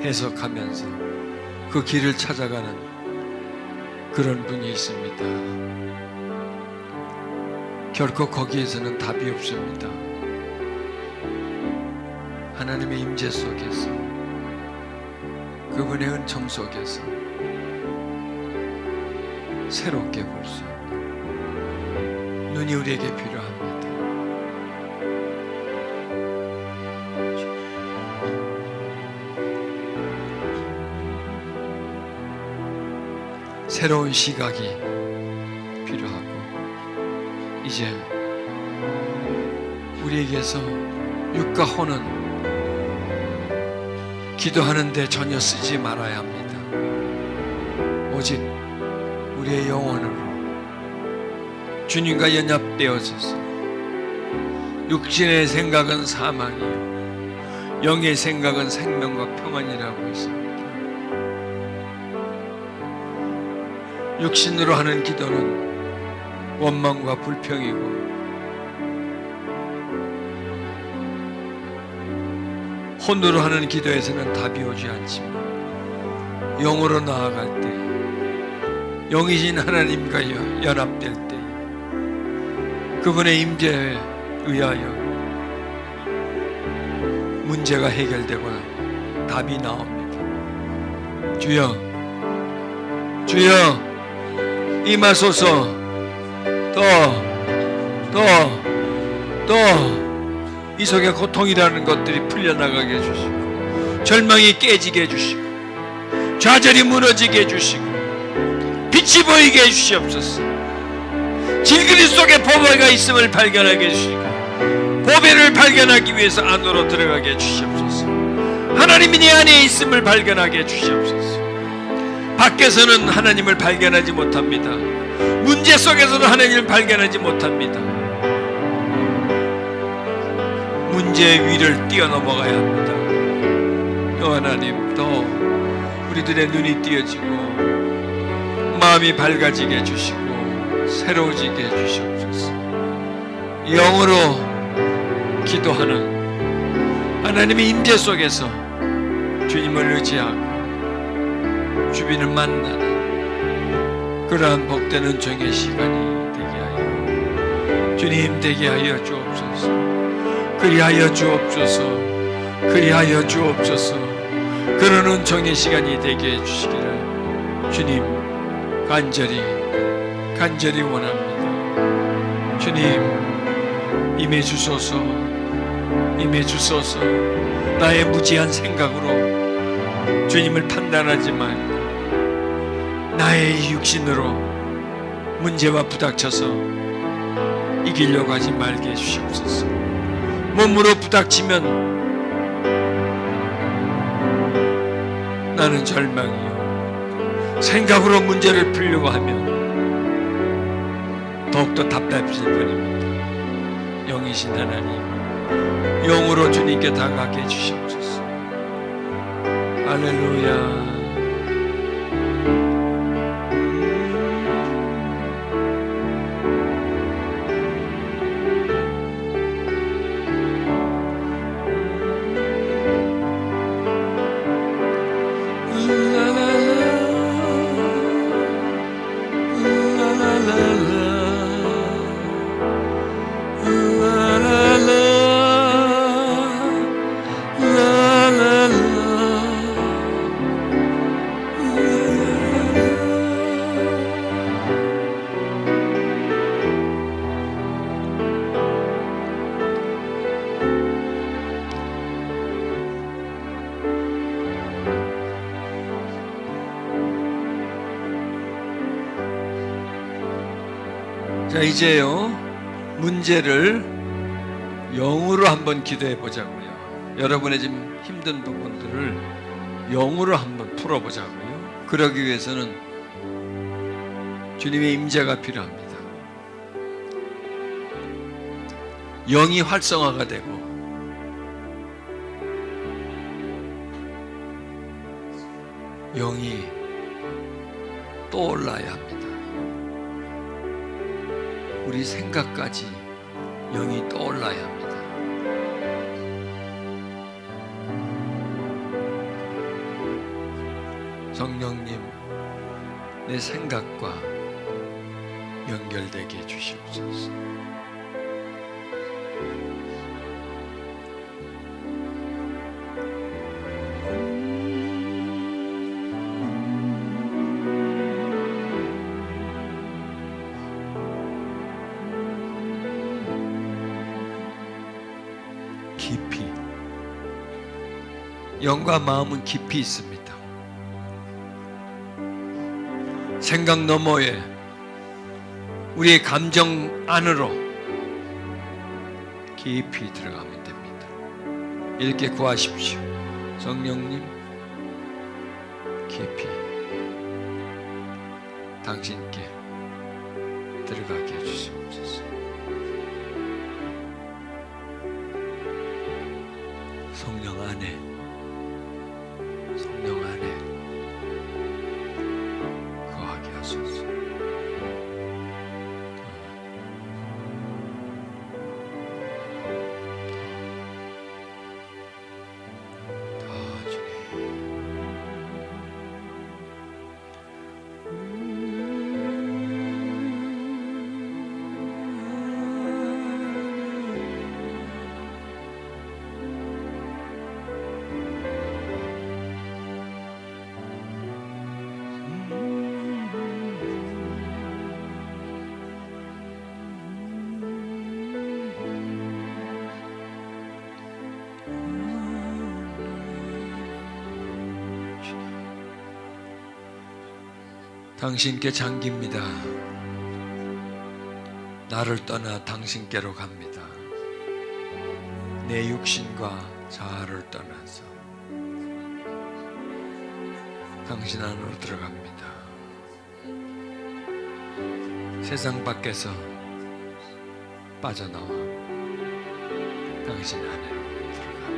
해석하면서 그 길을 찾아가는 그런 분이 있습니다. 결코 거기에서는 답이 없습니다. 하나님의 임재 속에서 그분의 은총 속에서 새롭게 볼 수 있는 눈이 우리에게 필요합니다. 새로운 시각이 필요하고 이제 우리에게서 육과 혼은 기도하는데 전혀 쓰지 말아야 합니다. 오직 우리의 영혼으로 주님과 연합되어져서 육신의 생각은 사망이요 영의 생각은 생명과 평안이라고 했습니다. 육신으로 하는 기도는 원망과 불평이고 혼으로 하는 기도에서는 답이 오지 않지만 영으로 나아갈 때 영이신 하나님과 연합될 때 그분의 임재에 의하여 문제가 해결되고 답이 나옵니다. 주여, 주여 임하소서. 더 이 속에 고통이라는 것들이 풀려나가게 해주시고 절망이 깨지게 해주시고 좌절이 무너지게 해주시고 빛이 보이게 해주시옵소서. 질그리 속에 보배가 있음을 발견하게 해주시고 보배를 발견하기 위해서 안으로 들어가게 해주시옵소서. 하나님이 내 안에 있음을 발견하게 해주시옵소서. 밖에서는 하나님을 발견하지 못합니다. 문제 속에서도 하나님을 발견하지 못합니다. 문제의 위를 뛰어넘어가야 합니다. 하나님, 더 우리들의 눈이 띄어지고 마음이 밝아지게 해주시고 새로워지게 해주시옵소서. 영으로 기도하는 하나님의 임재 속에서 주님을 의지하고 주님을 만나는 그러한 복되는 종의 시간이 되게 하여 주님 되게 하여 주옵소서. 그리하여 주옵소서. 그리하여 주옵소서. 그러는 종의 시간이 되게 해주시기를 주님 간절히 원합니다. 주님 임해 주소서. 임해 주소서. 나의 무지한 생각으로 주님을 판단하지 말고 나의 육신으로 문제와 부닥쳐서 이기려고 하지 말게 해주시옵소서. 몸으로 부닥치면 나는 절망이요 생각으로 문제를 풀려고 하면 더욱더 답답해질 뿐입니다. 영이신 하나님, 영으로 주님께 다가가게 해주시옵소서. 할렐루야. 자, 이제요 문제를 영으로 한번 기도해 보자고요. 여러분의 지금 힘든 부분들을 영으로 한번 풀어 보자고요. 그러기 위해서는 주님의 임재가 필요합니다. 영이 활성화가 되고 영이 떠올라야 합니다. 우리 생각까지 영이 떠올라야 합니다. 성령님, 내 생각과 연결되게 해주시옵소서. 깊이, 영과 마음은 깊이 있습니다. 생각 너머에 우리의 감정 안으로 깊이 들어가면 됩니다. 이렇게 구하십시오. 성령님, 깊이 당신께 들어가게 해주시옵소서. 성령 안에 거하게 하소서. 더 주님. 당신께 잠깁니다. 나를 떠나 당신께로 갑니다. 내 육신과 자아를 떠나서 당신 안으로 들어갑니다. 세상 밖에서 빠져나와 당신 안으로 들어갑니다.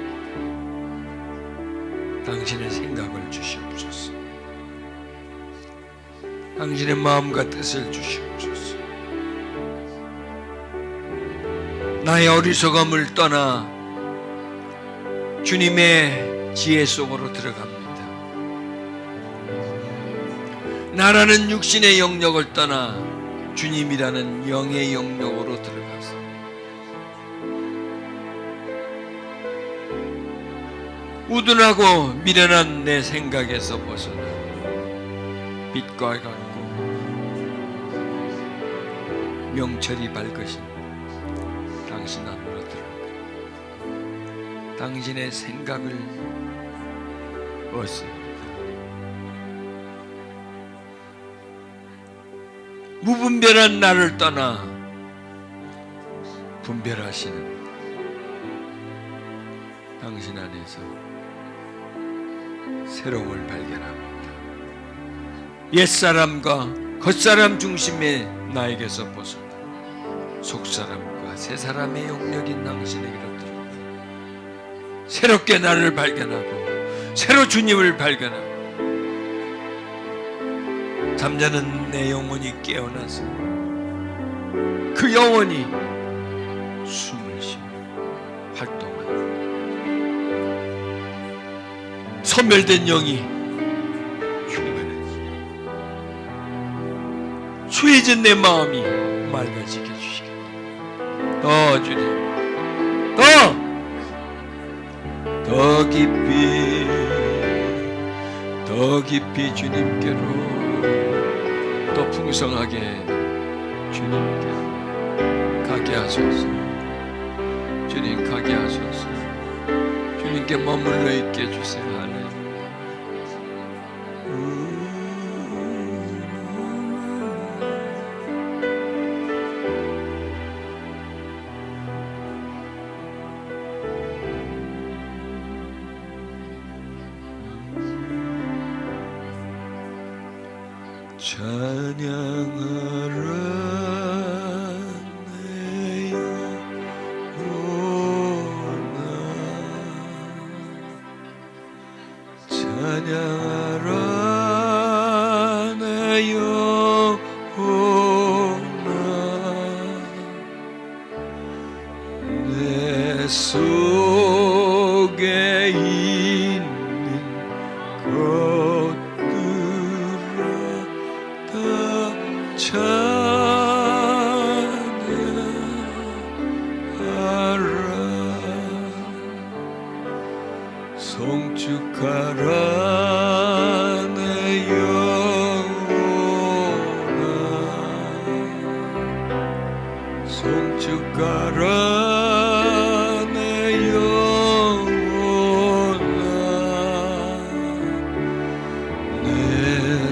당신의 생각을 주시옵소서. 당신의 마음과 뜻을 주시옵소서. 나의 어리석음을 떠나 주님의 지혜 속으로 들어갑니다. 나라는 육신의 영역을 떠나 주님이라는 영의 영역으로 들어가서 우둔하고 미련한 내 생각에서 벗어나 빛과 같고 명철이 밝으신 당신 안으로 들어가 당신의 생각을 얻습니다. 무분별한 나를 떠나 분별하시는 당신 안에서 새로움을 발견합니다. 옛사람과 겉사람 중심의 나에게서 벗어나 속사람과 새사람의 영역인 당신에게로 들어가 새롭게 나를 발견하고 새로 주님을 발견하고 잠자는 내 영혼이 깨어나서 그 영혼이 숨을 쉬며 활동하는 소멸된 영이 흉내내서 추해진 내 마음이 맑아지게 해주시겠다. 더 주님, 더 깊이 주님께로 더 풍성하게 주님께로 가게 하소서. 주님 가게 하소서. 주님께 머물러 있게 해주세요. 할렐루야. 찬양하라 내 영혼아 찬양하라 내 영혼아 내 속에 있는 송축하라 내 영혼아 송축하라 내 영혼아 내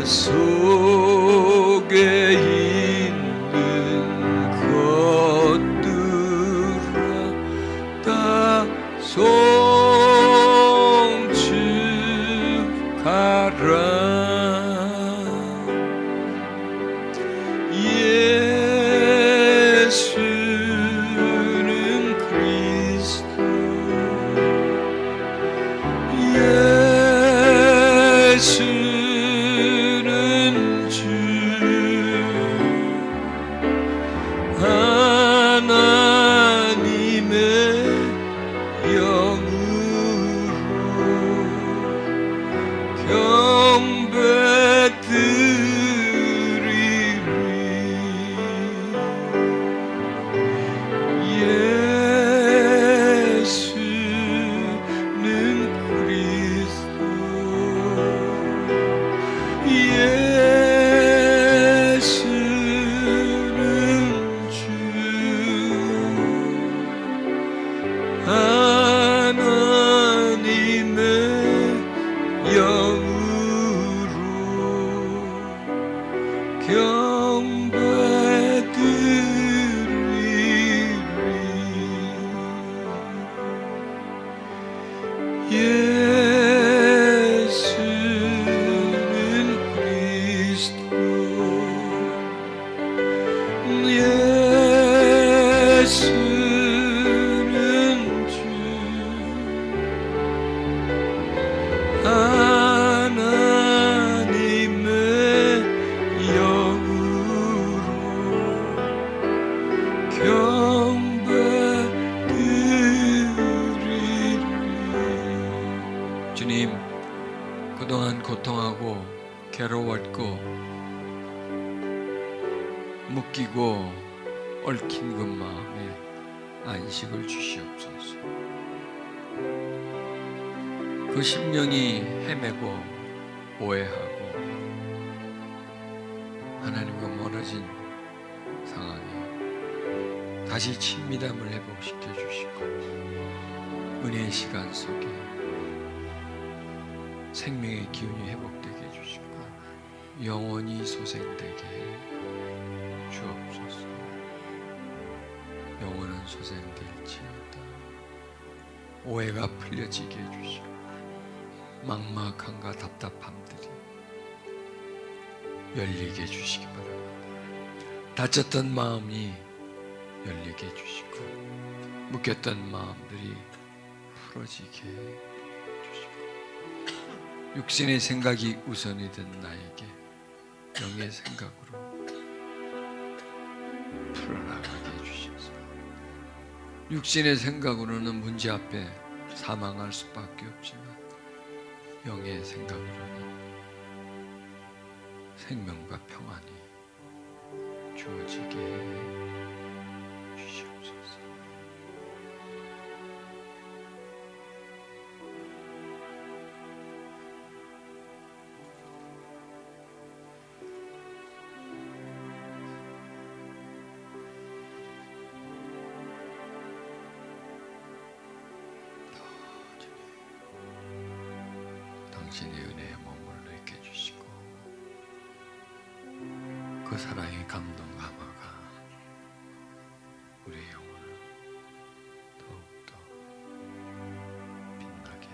속에 있는 것들아 송축하라. 예수는 그리스도, 예수는 주, 하나님의 영으로 예수는 그리스도, 예수는 주, 하나님의 영으로 경배드리리. 주님, 그동안 고통하고 괴로웠고 묶이고 얽힌 그 마음에 안식을 주시옵소서. 그 심령이 헤매고 오해하고 하나님과 멀어진 상황에 다시 친밀함을 회복시켜 주시고 은혜의 시간 속에 생명의 기운이 회복되게 해주시고 영원히 소생되게 해 주옵소서. 영원은 소생될지어다. 오해가 풀려지게 해주시고 막막함과 답답함들이 열리게 해주시기 바랍니다. 다쳤던 마음이 열리게 해주시고 묶였던 마음들이 풀어지게 해주시고 육신의 생각이 우선이 된 나에게 영의 생각으로 풀어나가게 해주셔서 육신의 생각으로는 문제 앞에 사망할 수밖에 없지만 영의 생각으로는 생명과 평안이 주어지게 해주시옵소서. 당신의 은혜에 머물러 있게 해주시고 그 사랑의 감동 감화가 우리의 영혼을 더욱더 빛나게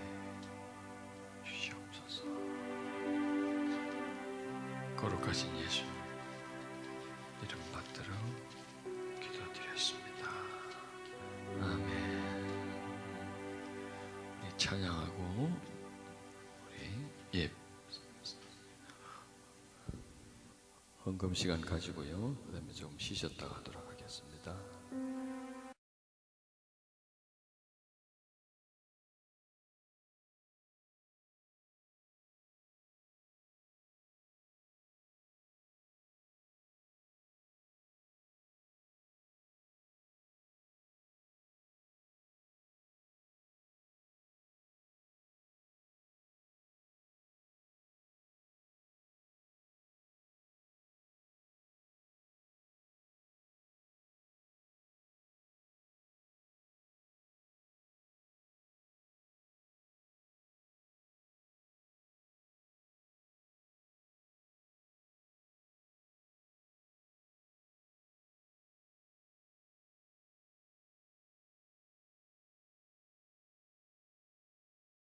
주시옵소서. 거룩하신 예수 이름 받들어 기도드렸습니다. 아멘. 우리 찬양하고 헌금 시간 가지고요. 그다음에 좀 쉬셨다 가도록 하겠습니다.